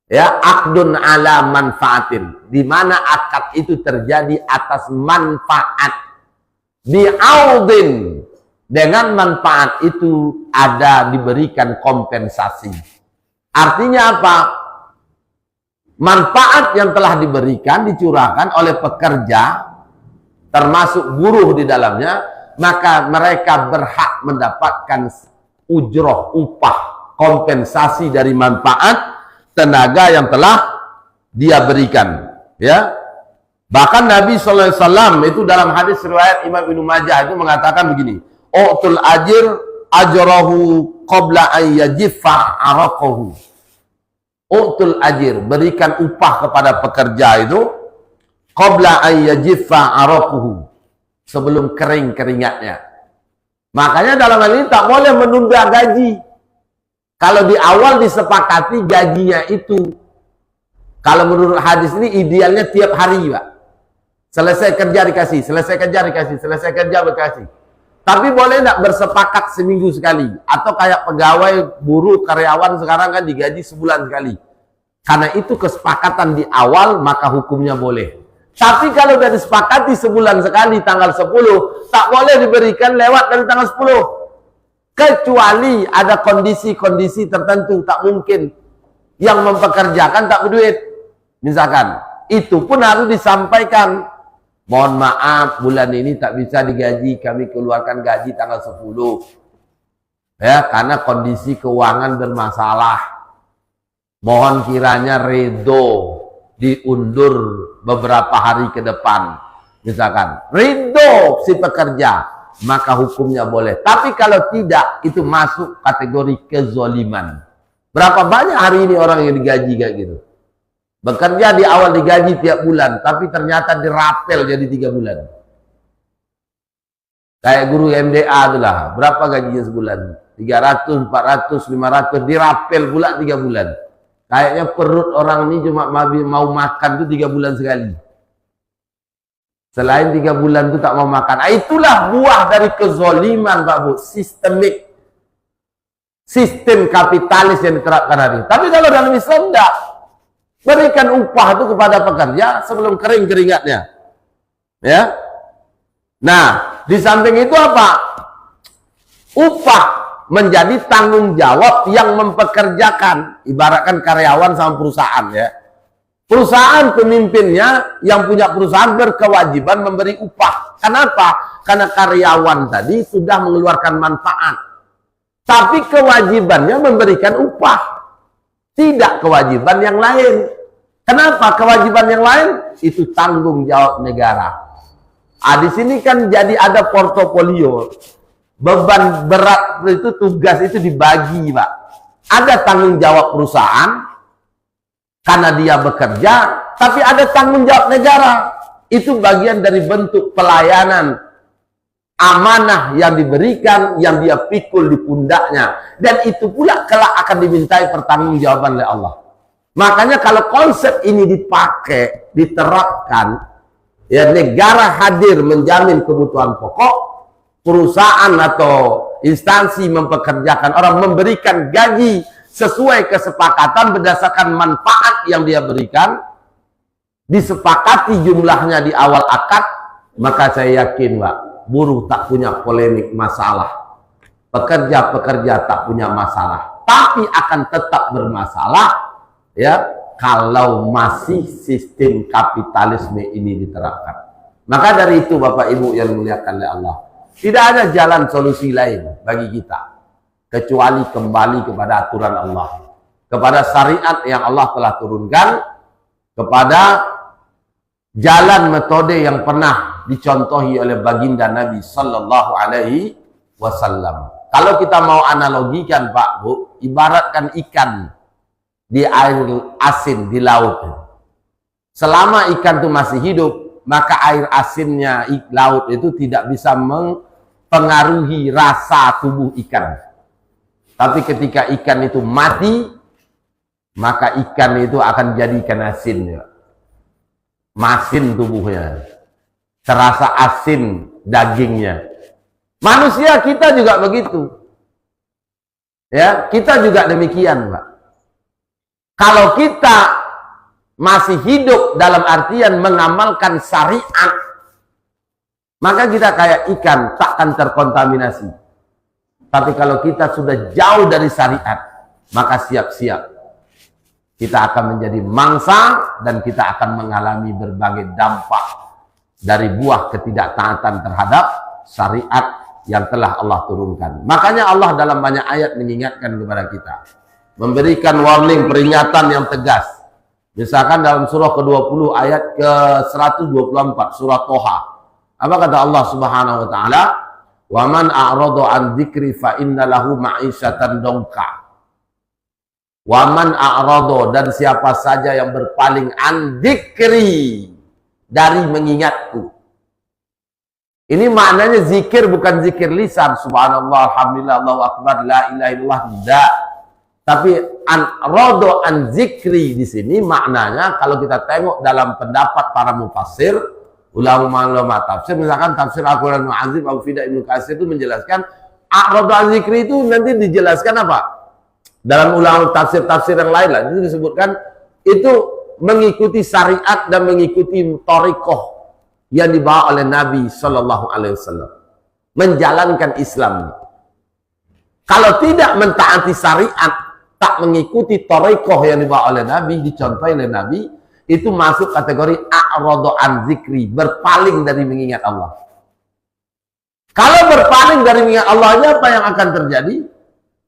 Ya, aqdun ala manfaatin, di mana akad itu terjadi atas manfaat. Bi'audin, dengan manfaat itu ada diberikan kompensasi. Artinya apa? Manfaat yang telah diberikan dicurahkan oleh pekerja, termasuk buruh di dalamnya, maka mereka berhak mendapatkan ujroh, upah, kompensasi dari manfaat tenaga yang telah dia berikan. Ya, bahkan Nabi SAW itu dalam hadis riwayat Imam Ibnu Majah itu mengatakan begini: "Utul ajir ajrahu qabla an yajiffa araqahu." Utul ajir, berikan upah kepada pekerja itu qabla an yajiffa araqahu, sebelum kering keringatnya. Makanya dalam hal ini tak boleh menunda gaji. Kalau di awal disepakati gajinya itu, Kalau menurut hadis ini idealnya tiap hari, Pak. Selesai kerja dikasih, selesai kerja dikasih, selesai kerja dikasih. Tapi boleh nggak bersepakat seminggu sekali? Atau kayak pegawai, buruh, karyawan sekarang kan digaji sebulan sekali. Karena itu kesepakatan di awal, maka hukumnya boleh. Tapi kalau sudah disepakati sebulan sekali tanggal 10, tak boleh diberikan lewat dari tanggal 10. Kecuali ada kondisi-kondisi tertentu, tak mungkin. Yang mempekerjakan tak berduit. Misalkan, itu pun harus disampaikan. Mohon maaf, bulan ini tak bisa digaji, kami keluarkan gaji tanggal 10. Ya, karena kondisi keuangan bermasalah. Mohon kiranya redo diundur beberapa hari ke depan. Misalkan, ridho si pekerja, maka hukumnya boleh. Tapi kalau tidak, itu masuk kategori kezoliman. Berapa banyak hari ini orang yang digaji kayak gitu? Bekerja di awal digaji tiap bulan, tapi ternyata dirapel jadi 3 bulan. Kayak guru MDA itulah, berapa gajinya sebulan? 300, 400, 500, dirapel pula 3 bulan. Kayaknya perut orang ini cuma mau makan tuh 3 bulan sekali. Selain 3 bulan itu tak mau makan. Itulah buah dari kezoliman, Pak Bu. Sistemik. Sistem kapitalis yang diterapkan hari ini. Tapi kalau dalam Islam tidak. Berikan upah itu kepada pekerja sebelum kering keringatnya. Ya. Nah, di samping itu apa? Upah menjadi tanggung jawab yang mempekerjakan, ibaratkan karyawan sama perusahaan ya. Perusahaan pemimpinnya yang punya perusahaan berkewajiban memberi upah. Kenapa? Karena karyawan tadi sudah mengeluarkan manfaat. Tapi kewajibannya memberikan upah. Tidak kewajiban yang lain. Kenapa? Kewajiban yang lain itu tanggung jawab negara. Di sini kan jadi ada portofolio. Beban berat itu, tugas itu dibagi, Pak. Ada tanggung jawab perusahaan karena dia bekerja, tapi ada tanggung jawab negara. Itu bagian dari bentuk pelayanan amanah yang diberikan, yang dia pikul di pundaknya. Dan itu pula kelak akan dimintai pertanggungjawaban oleh Allah. Makanya kalau konsep ini dipakai, diterapkan, ya negara hadir menjamin kebutuhan pokok, perusahaan atau instansi mempekerjakan orang, memberikan gaji sesuai kesepakatan berdasarkan manfaat yang dia berikan, disepakati jumlahnya di awal akad, maka saya yakin, Pak, buruh tak punya polemik masalah, pekerja-pekerja tak punya masalah, tapi akan tetap bermasalah ya kalau masih sistem kapitalisme ini diterapkan. Maka dari itu Bapak Ibu yang dimuliakan oleh Allah, tidak ada jalan solusi lain bagi kita kecuali kembali kepada aturan Allah, kepada syariat yang Allah telah turunkan, kepada jalan metode yang pernah dicontohi oleh baginda Nabi Sallallahu Alaihi Wasallam. Kalau kita mau analogikan, Pak Bu, ibaratkan ikan di air asin di laut. Selama ikan itu masih hidup, maka air asinnya laut itu tidak bisa mempengaruhi rasa tubuh ikan. Tapi ketika ikan itu mati, maka ikan itu akan jadi ikan asin. Masin tubuhnya. Terasa asin dagingnya. Manusia kita juga begitu. Ya, kita juga demikian, Pak. Kalau kita masih hidup dalam artian mengamalkan syariat, maka kita kayak ikan, takkan terkontaminasi. Tapi kalau kita sudah jauh dari syariat, maka siap-siap kita akan menjadi mangsa dan kita akan mengalami berbagai dampak dari buah ketidaktaatan terhadap syariat yang telah Allah turunkan. Makanya Allah dalam banyak ayat mengingatkan kepada kita, memberikan warning, peringatan yang tegas. Misalkan dalam surah ke-20 ayat ke-124, surah Toha. Apa kata Allah Subhanahu wa taala? "Wa man a'rada 'an dzikri fa inna lahu ma'isyatan dongka." Wa man a'rada, dan siapa saja yang berpaling an dzikri, dari mengingatku. Ini maknanya zikir bukan zikir lisan, subhanallah, alhamdulillah, Allahu akbar, la ilaha illallah, tidak. Tapi rodo an zikri di sini maknanya kalau kita tengok dalam pendapat para mufassir, ulama-ulama tafsir, misalkan tafsir Al-Quran Azim Abu Fida Ibnu Katsir itu menjelaskan rodo an zikri itu nanti dijelaskan apa? Dalam ulama tafsir-tafsir yang lain lah itu disebutkan itu mengikuti syariat dan mengikuti thariqah yang dibawa oleh Nabi Shallallahu Alaihi Wasallam, menjalankan Islam. Kalau tidak mentaati syariat, tak mengikuti thariqah yang dibawa oleh Nabi, dicontohi oleh Nabi, itu masuk kategori a'radu an zikri, berpaling dari mengingat Allah. Kalau berpaling dari mengingat Allah, apa yang akan terjadi?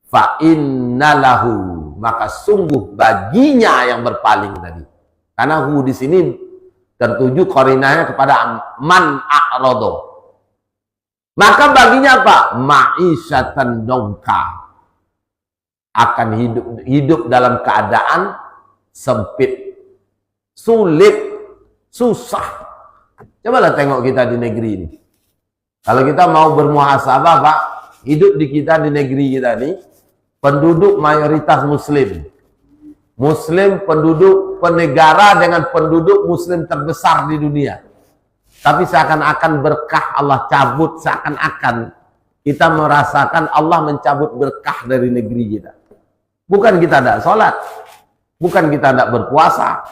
Fa innalahu, maka sungguh baginya yang berpaling tadi. Karena hu di sini tertuju korinanya kepada man a'radu. Maka baginya apa? Ma'isyatan dongka, akan hidup dalam keadaan sempit, sulit, susah. Cobalah tengok kita di negeri ini. Kalau kita mau bermuhasabah, Pak, hidup di kita di negeri kita ini, penduduk mayoritas muslim. Muslim penduduk penegara dengan penduduk muslim terbesar di dunia. Tapi seakan-akan berkah Allah cabut, seakan-akan kita merasakan Allah mencabut berkah dari negeri kita. Bukan kita tidak sholat, bukan kita tidak berpuasa,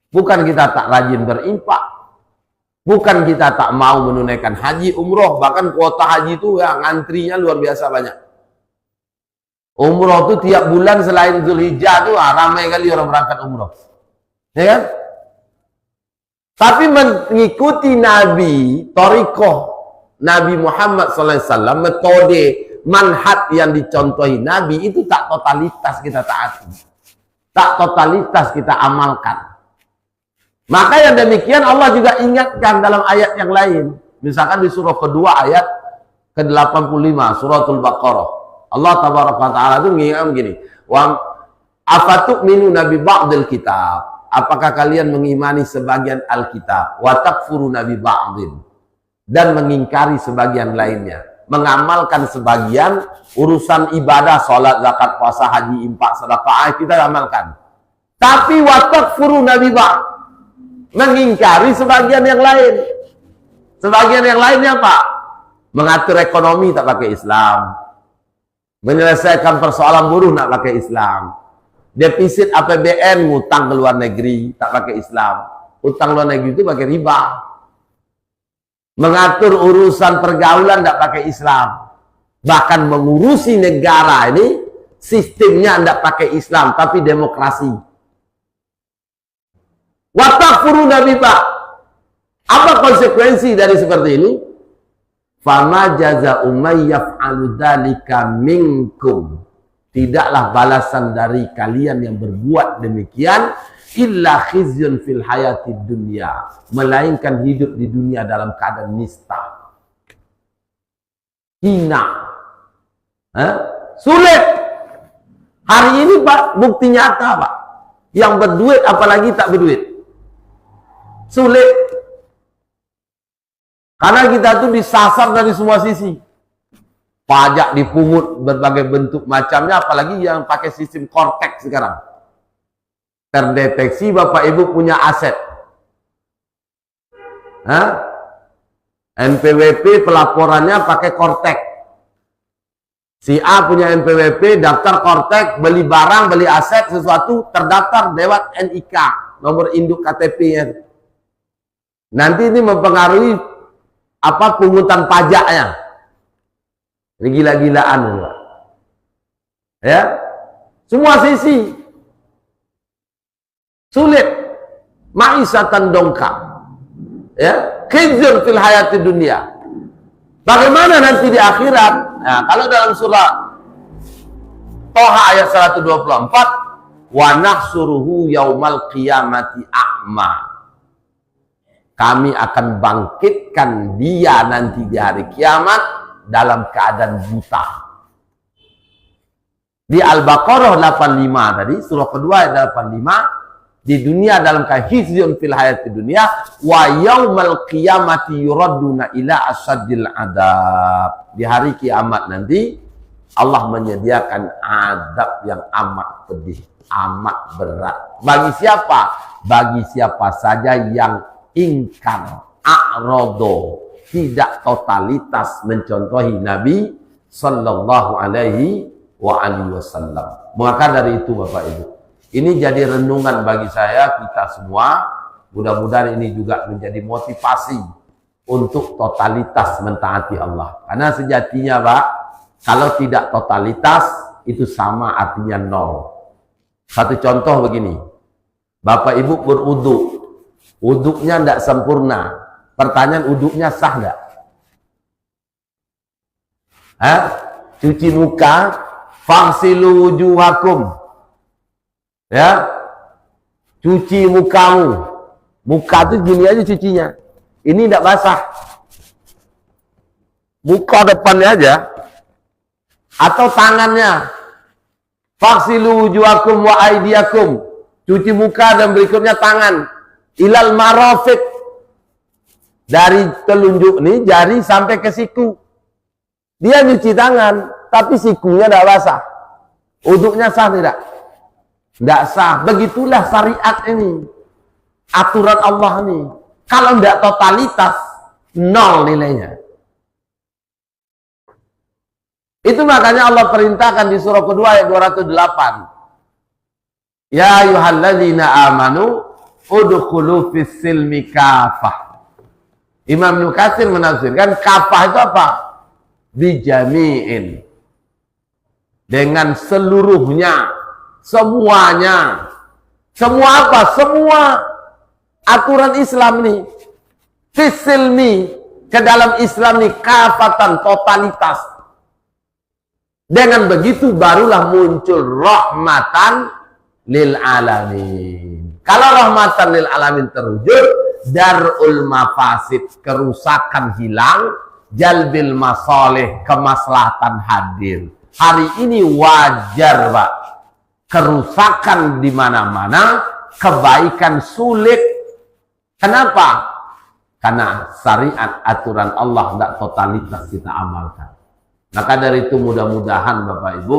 bukan kita tak rajin berinfak, bukan kita tak mau menunaikan haji, umroh, bahkan kuota haji itu ya ngantrinya luar biasa banyak. Umroh itu tiap bulan selain Zulhijjah itu ramai kali orang berangkat umroh, ya kan? Tapi mengikuti Nabi, thariqah Nabi Muhammad SAW, metode manhaj yang dicontohi Nabi itu tak totalitas kita taati, tak totalitas kita amalkan. Maka yang demikian Allah juga ingatkan dalam ayat yang lain. Misalkan di surah kedua ayat ke-85 suratul Baqarah. Allah tabaraka ta'ala itu mengingatkan begini. Wa afatu'minu nabi ba'dil kitab. Apakah kalian mengimani sebagian Alkitab? Wa takfuru nabi ba'dil. Dan mengingkari sebagian lainnya. Mengamalkan sebagian urusan ibadah, salat, zakat, puasa, haji, infak, sedekah kita amalkan. Tapi wa takfuru nabi ba'd. Mengingkari sebagian yang lain. Sebagian yang lainnya apa? Mengatur ekonomi tak pakai Islam. Menyelesaikan persoalan buruh nak pakai Islam. Defisit APBN ngutang ke luar negeri tak pakai Islam. Utang luar negeri itu pakai riba. Mengatur urusan pergaulan tak pakai Islam. Bahkan mengurusi negara ini sistemnya tidak pakai Islam tapi demokrasi. Wa takfuruna bihi. Apa konsekuensi dari seperti ini? Fama jazaa'u may yaf'alu dzalika minkum. Tidaklah balasan dari kalian yang berbuat demikian illa khizyun fil hayatid dunya, melainkan hidup di dunia dalam keadaan nista, hina, sulit. Hari ini Pak, bukti nyata Pak, yang berduit apalagi tak berduit, sulit. Karena kita tuh disasar dari semua sisi. Pajak dipungut berbagai bentuk macamnya, apalagi yang pakai sistem Cortex sekarang. Terdeteksi Bapak Ibu punya aset. NPWP pelaporannya pakai Cortex. Si A punya NPWP, daftar Cortex, beli barang, beli aset, sesuatu, terdaftar lewat NIK, nomor induk KTP-nya. Nanti ini mempengaruhi apa pungutan pajaknya. Ini gila-gilaan ya, semua sisi sulit. Ma'isyatan dongka, ya, khizyun fil hayati dunia. Bagaimana nanti di akhirat? Nah, kalau dalam surah Toha ayat 124, wa nahsuruhu yaumal qiyamati a'ma. Kami akan bangkitkan dia nanti di hari kiamat dalam keadaan buta. Di Al-Baqarah 85 tadi, surah kedua ayat 85, di dunia dalam khizyun fil hayati dunia wa yaumal qiyamati yuradduna ila asyadil adab. Di hari kiamat nanti Allah menyediakan azab yang amat pedih, amat berat. Bagi siapa? Bagi siapa saja yang ingkar, a'rodo, tidak totalitas mencontohi Nabi Sallallahu Alaihi Wasallam. Maka dari itu Bapak Ibu, ini jadi renungan bagi saya, kita semua. Mudah-mudahan ini juga menjadi motivasi untuk totalitas mentaati Allah. Karena sejatinya Pak, kalau tidak totalitas itu sama artinya nol. Satu contoh begini, Bapak Ibu berwudu, wuduknya tidak sempurna. Pertanyaan, wuduknya sah nggak? Cuci muka, fagsilu wujuhakum, ya, cuci mukamu. Muka itu gini aja cucinya, ini tidak basah. Muka depannya aja, atau tangannya, fagsilu wujuhakum wa aidiakum, cuci muka dan berikutnya tangan, ilal marafiq, dari telunjuk nih jari sampai ke siku. Dia nyuci tangan, tapi sikunya tidak basah. Wuduknya sah tidak? Tidak sah. Begitulah syariat ini, aturan Allah ini. Kalau tidak totalitas, nol nilainya. Itu makanya Allah perintahkan di surah kedua ayat 208. Ya ayyuhalladzina amanu udkhulu fis silmi kafah. Imam Ibnu Katsir menafsirkan kafah itu apa? Bijami'in, dengan seluruhnya, semuanya. Semua apa? Semua aturan Islam ini, fis silmi, ke dalam Islam ini kafatan, totalitas. Dengan begitu barulah muncul rahmatan lil alamin. Kalau rahmatan lil alamin terwujud, darul mafasid, kerusakan hilang, jalbil masalih, kemaslahatan hadir. Hari ini wajar Pak, kerusakan di mana-mana, kebaikan sulit. Kenapa? Karena syariat, aturan Allah tidak totalitas kita amalkan. Maka dari itu mudah-mudahan Bapak Ibu,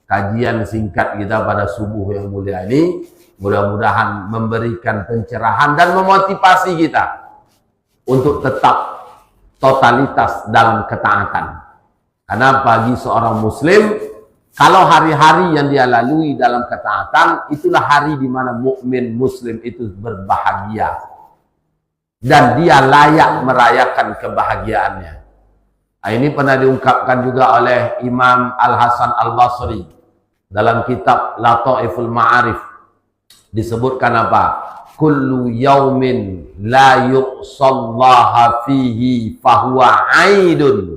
kajian singkat kita pada subuh yang mulia ini, mudah-mudahan memberikan pencerahan dan memotivasi kita untuk tetap totalitas dalam ketaatan. Karena bagi seorang muslim, kalau hari-hari yang dia lalui dalam ketaatan, itulah hari di mana mukmin muslim itu berbahagia. Dan dia layak merayakan kebahagiaannya. Nah, ini pernah diungkapkan juga oleh Imam Al-Hasan Al-Basri dalam kitab Lataiful Ma'arif. Disebutkan apa? Kullu yaumin la yuqsallaha fihi fahuwa aidun.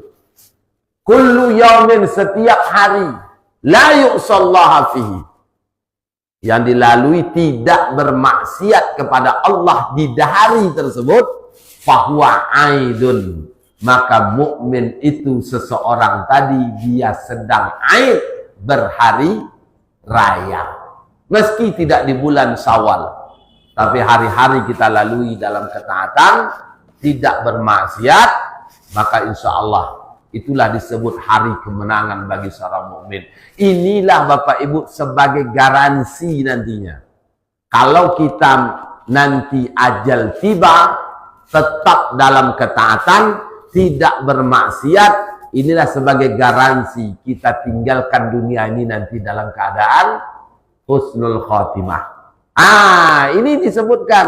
Kullu yaumin, setiap hari, la yuqsallaha fihi, yang dilalui tidak bermaksiat kepada Allah di hari tersebut, fahuwa aidun, maka mukmin itu seseorang tadi dia sedang aid, berhari raya. Meski tidak di bulan Syawal, tapi hari-hari kita lalui dalam ketaatan, tidak bermaksiat, maka insya Allah itulah disebut hari kemenangan bagi seorang mukmin. Inilah Bapak Ibu sebagai garansi nantinya. Kalau kita nanti ajal tiba, tetap dalam ketaatan, tidak bermaksiat, inilah sebagai garansi kita tinggalkan dunia ini nanti dalam keadaan husnul khotimah. Ini disebutkan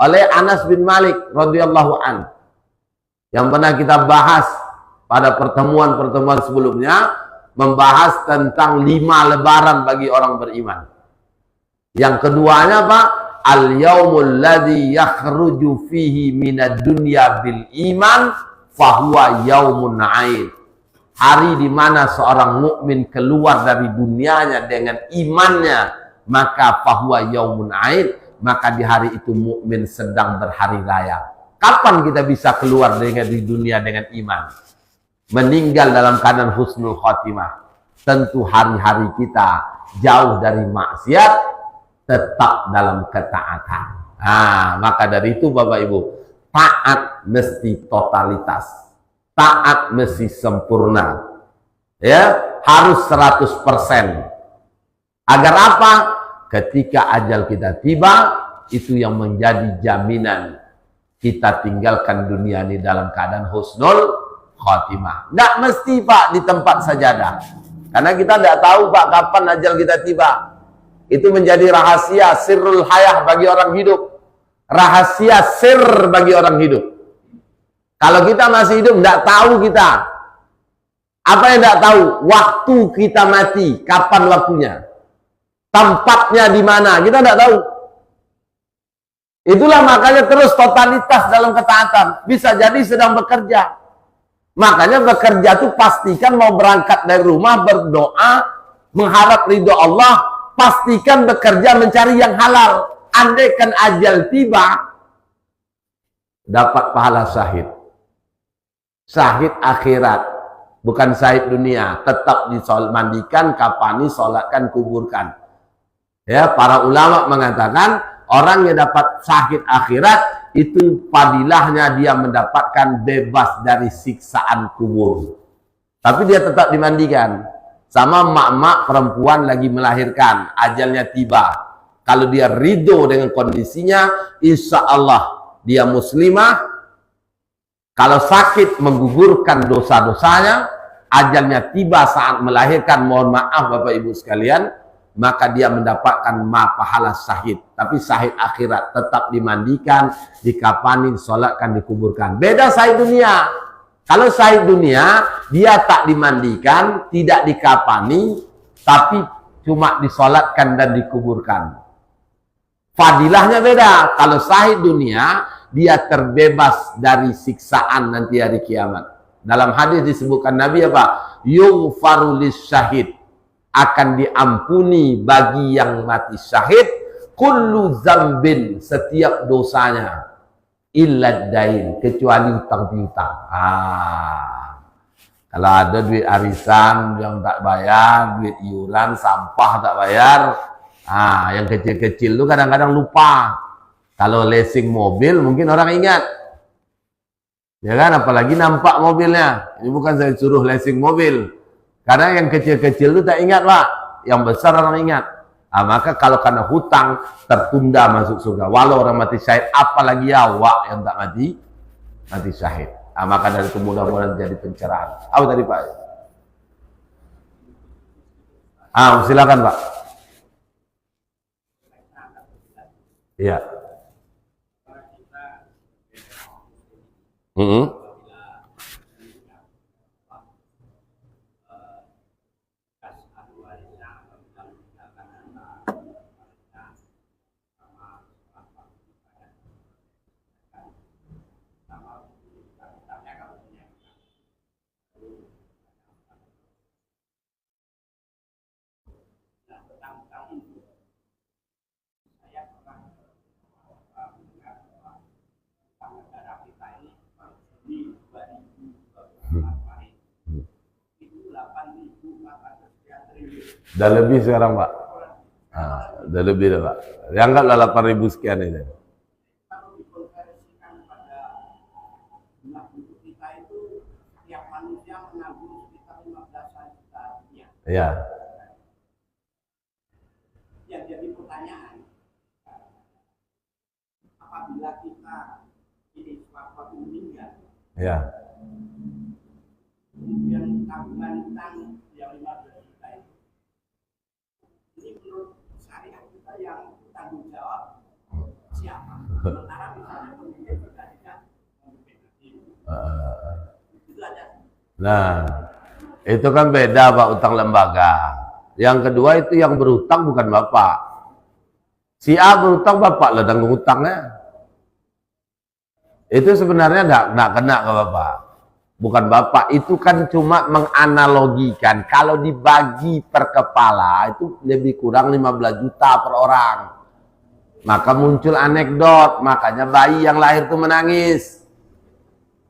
oleh Anas bin Malik radhiyallahu an, yang pernah kita bahas pada pertemuan-pertemuan sebelumnya, membahas tentang 5 lebaran bagi orang beriman. Yang keduanya Pak, al-yaumul ladzi yakhruju fihi minad dunya bil iman fahuwa yaumun aid. Hari di mana seorang mukmin keluar dari dunianya dengan imannya, maka fahuwa yaumun aid, maka di hari itu mukmin sedang berhari raya. Kapan kita bisa keluar dari dunia dengan iman? Meninggal dalam keadaan husnul khotimah. Tentu hari-hari kita jauh dari maksiat, tetap dalam ketaatan. Maka dari itu Bapak Ibu, taat mesti totalitas, taat mesti sempurna. Ya, harus 100%. Agar apa? Ketika ajal kita tiba, itu yang menjadi jaminan kita tinggalkan dunia ini dalam keadaan husnul khotimah. Nggak mesti Pak di tempat sajadah. Karena kita tidak tahu Pak kapan ajal kita tiba. Itu menjadi rahasia sirrul hayah bagi orang hidup. Rahasia sir bagi orang hidup. Kalau kita masih hidup, tidak tahu kita. Apa yang tidak tahu? Waktu kita mati, kapan waktunya? Tempatnya di mana? Kita tidak tahu. Itulah makanya terus totalitas dalam ketaatan. Bisa jadi sedang bekerja. Makanya bekerja itu pastikan mau berangkat dari rumah, berdoa, mengharap ridho Allah, pastikan bekerja mencari yang halal. Andaikan ajal tiba, dapat pahala syahid. Syahid akhirat, bukan syahid dunia. Tetap dimandikan, kapani, sholatkan, kuburkan. Ya, para ulama mengatakan orang yang dapat syahid akhirat itu fadilahnya dia mendapatkan bebas dari siksaan kubur. Tapi dia tetap dimandikan. Sama mak-mak perempuan lagi melahirkan, ajalnya tiba. Kalau dia ridho dengan kondisinya, insya Allah dia muslimah. Kalau sakit menggugurkan dosa-dosanya, ajalnya tiba saat melahirkan, mohon maaf Bapak Ibu sekalian, maka dia mendapatkan pahala syahid. Tapi syahid akhirat tetap dimandikan, dikafani, disolatkan, dikuburkan. Beda syahid dunia. Kalau syahid dunia, dia tak dimandikan, tidak dikafani, tapi cuma disolatkan dan dikuburkan. Fadilahnya beda. Kalau syahid dunia, dia terbebas dari siksaan nanti hari kiamat. Dalam hadis disebutkan Nabi apa? Yughfaru lisyahid, akan diampuni bagi yang mati syahid kullu zambin, setiap dosanya, illa dain, kecuali utang piutang. Kalau ada duit arisan yang tak bayar, duit iuran, sampah tak bayar, yang kecil-kecil itu kadang-kadang lupa. Kalau leasing mobil mungkin orang ingat, ya kan, apalagi nampak mobilnya. Ini bukan saya suruh leasing mobil, karena yang kecil-kecil itu tak ingat Pak, yang besar orang ingat. Maka kalau karena hutang tertunda masuk surga, walau orang mati syahid, apalagi awak yang tak mati syahid. Maka dari itu mudah-mudahan jadi pencerahan. Apa tadi Pak? Silakan Pak. Iya. Udah lebih sekarang Pak. Udah lebih dah Pak. Anggaplah 8.000 sekian ini. Kalau dikonversikan pada jumlah penduduk kita itu, tiap manusia menabung sekitar 15 juta rupiah. Iya. Yang jadi pertanyaan, apabila kita ini suatu meninggal, Iya. kemudian tabungan utang yang 15 juta itu, ini menurut syariat kita yang tanggung jawab siapa? Sementara misalnya pemimpin kita tidak itu ada. Nah, itu kan beda Pak, utang lembaga. Yang kedua itu yang berutang bukan Bapak. Si A berutang, Bapak lah tanggung utangnya. Itu sebenarnya enggak kena ke Bapak. Bukan Bapak, itu kan cuma menganalogikan. Kalau dibagi per kepala itu lebih kurang 15 juta per orang. Maka muncul anekdot, makanya bayi yang lahir itu menangis.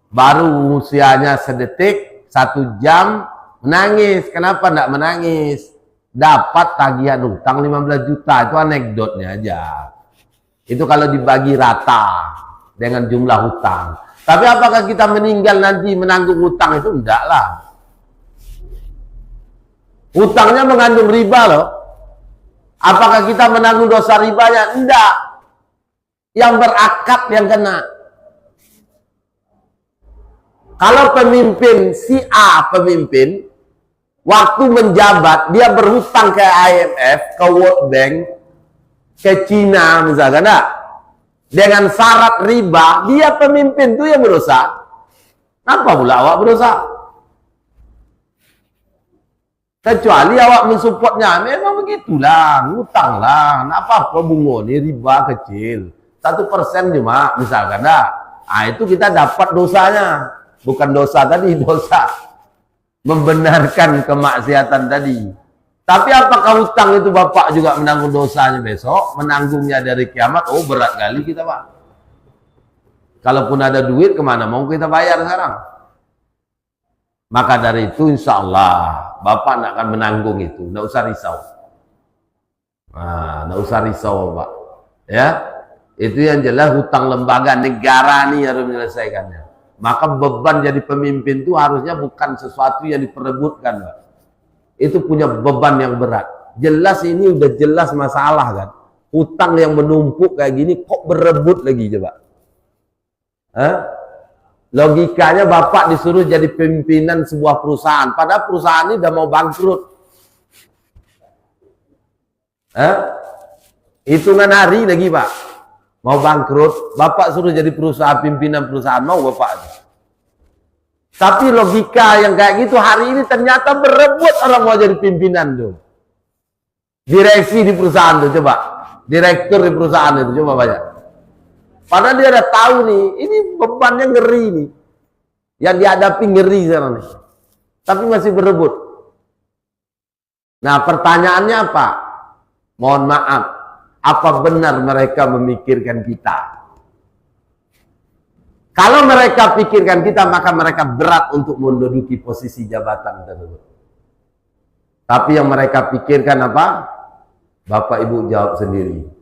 Baru usianya sedetik, 1 jam, menangis. Kenapa enggak menangis? Dapat tagihan utang 15 juta, itu anekdotnya aja. Itu kalau dibagi rata dengan jumlah hutang. Tapi apakah kita meninggal nanti menanggung hutang itu? Enggak lah. Hutangnya mengandung riba loh. Apakah kita menanggung dosa ribanya? Enggak. Yang berakad yang kena. Kalau pemimpin, si A pemimpin, waktu menjabat, dia berhutang ke IMF, ke World Bank, ke Cina misalkan, enggak? Dengan syarat riba, dia pemimpin itu yang berusaha. Kenapa pula awak berusaha? Kecuali awak mensupportnya, memang begitulah, ngutanglah, apa-apa bunga ini riba kecil, 1% cuma, misalkan, dah. Nah, itu kita dapat dosanya, bukan dosa tadi, dosa membenarkan kemaksiatan tadi. Tapi apakah hutang itu bapak juga menanggung dosanya besok, menanggungnya dari kiamat? Oh berat kali kita pak. Kalaupun ada duit, kemana mau kita bayar sekarang? Maka dari itu insya Allah bapak tidak akan menanggung itu, tidak usah risau. Nah, tidak usah risau bapak. Ya, itu yang jelas hutang lembaga negara nih harus menyelesaikannya. Maka beban jadi pemimpin itu harusnya bukan sesuatu yang diperebutkan, Pak. Itu punya beban yang berat. Jelas ini udah jelas masalah kan. Hutang yang menumpuk kayak gini kok berebut lagi coba. Hah? Logikanya bapak disuruh jadi pimpinan sebuah perusahaan, padahal perusahaan ini udah mau bangkrut. Hitungan hari lagi pak, mau bangkrut, bapak suruh jadi perusahaan, pimpinan perusahaan, mau bapak. Tapi logika yang kayak gitu hari ini ternyata berebut orang mau jadi pimpinan tuh. Direksi di perusahaan tuh coba, direktur di perusahaan itu coba banyak. Padahal dia udah tahu nih, ini bebannya ngeri nih. Yang dihadapi ngeri sekarang nih. Tapi masih berebut. Nah pertanyaannya apa? Mohon maaf, apa benar mereka memikirkan kita? Kalau mereka pikirkan kita, maka mereka berat untuk menduduki posisi jabatan tersebut. Tapi yang mereka pikirkan apa? Bapak Ibu jawab sendiri.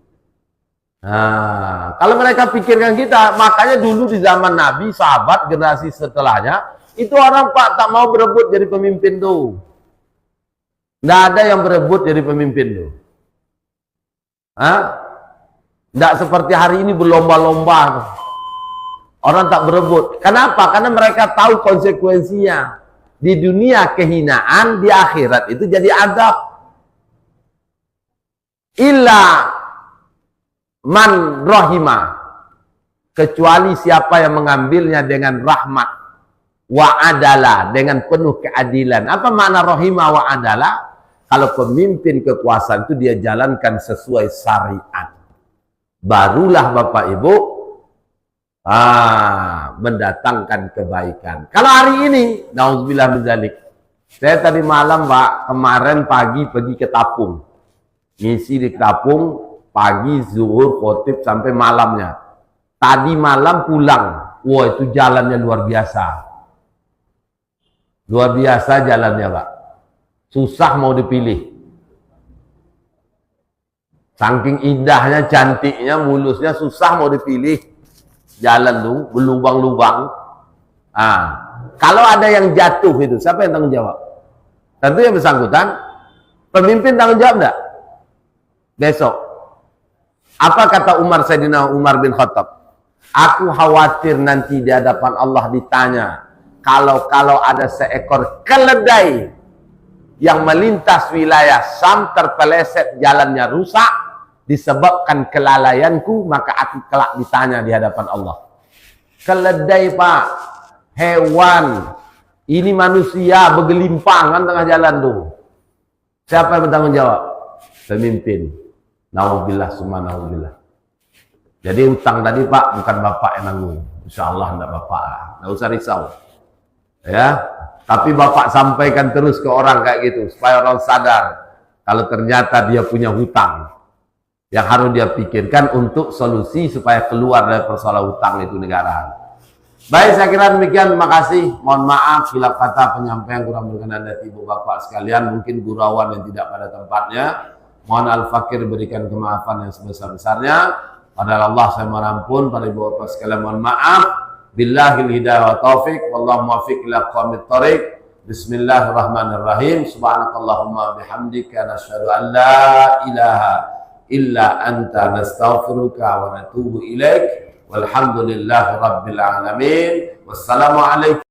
Nah, kalau mereka pikirkan kita, makanya dulu di zaman Nabi, sahabat, generasi setelahnya, itu orang pak tak mau berebut jadi pemimpin tuh. Nggak ada yang berebut jadi pemimpin tuh. Nggak seperti hari ini berlomba-lomba. Orang tak berebut. Kenapa? Karena mereka tahu konsekuensinya. Di dunia kehinaan, di akhirat itu jadi adab. Illa man rahimah, kecuali siapa yang mengambilnya dengan rahmat, wa adalah, dengan penuh keadilan. Apa makna rahimah wa adalah? Kalau pemimpin kekuasaan itu dia jalankan sesuai syariat, barulah Bapak Ibu mendatangkan kebaikan. Kalau hari ini, nauzubillah min dzalik, saya tadi malam Pak, kemarin pagi pergi ke Tapung, ngisi di Tapung, pagi, zuhur, khotib sampai malamnya. Tadi malam pulang. Wah, itu jalannya luar biasa. Luar biasa jalannya, Pak. Susah mau dipilih. Saking indahnya, cantiknya, mulusnya, susah mau dipilih. Jalan tuh, berlubang-lubang. Kalau ada yang jatuh itu, siapa yang tanggung jawab? Tentu yang bersangkutan. Pemimpin tanggung jawab enggak? Besok. Apa kata Sayyidina Umar bin Khattab? Aku khawatir nanti di hadapan Allah ditanya, kalau ada seekor keledai yang melintas wilayah Syam, terpeleset, jalannya rusak, disebabkan kelalaianku, maka aku kelak ditanya di hadapan Allah. Keledai pak, hewan, ini manusia bergelimpangan tengah jalan tuh. Siapa yang bertanggung jawab? Pemimpin. Nauzubillah summa nauzubillah. Jadi utang tadi pak bukan bapak yang nanggung, insya Allah enggak bapak, enggak usah risau, ya. Tapi bapak sampaikan terus ke orang kayak gitu supaya orang sadar kalau ternyata dia punya hutang yang harus dia pikirkan untuk solusi supaya keluar dari persoalan hutang itu negara. Baik, saya kira demikian. Terima kasih. Mohon maaf bila kata penyampaian kurang berkenan dari ibu bapak sekalian, mungkin gurauan yang tidak pada tempatnya. Mohon al-fakir berikan kemaafan yang sebesar-besarnya. Padahal Allah saya mohon ampun, pada ibu bapak sekalian mohon maaf. Billahil hidayah wa taufik, wallahu muwaffiq ila aqwamit thoriq. Bismillahirrahmanirrahim. Subhanakallahumma bihamdika nasyhadu an la ilaha illa anta nastaghfiruka wa natubu ilaik. Walhamdulillahi rabbil alamin. Wassalamualaikum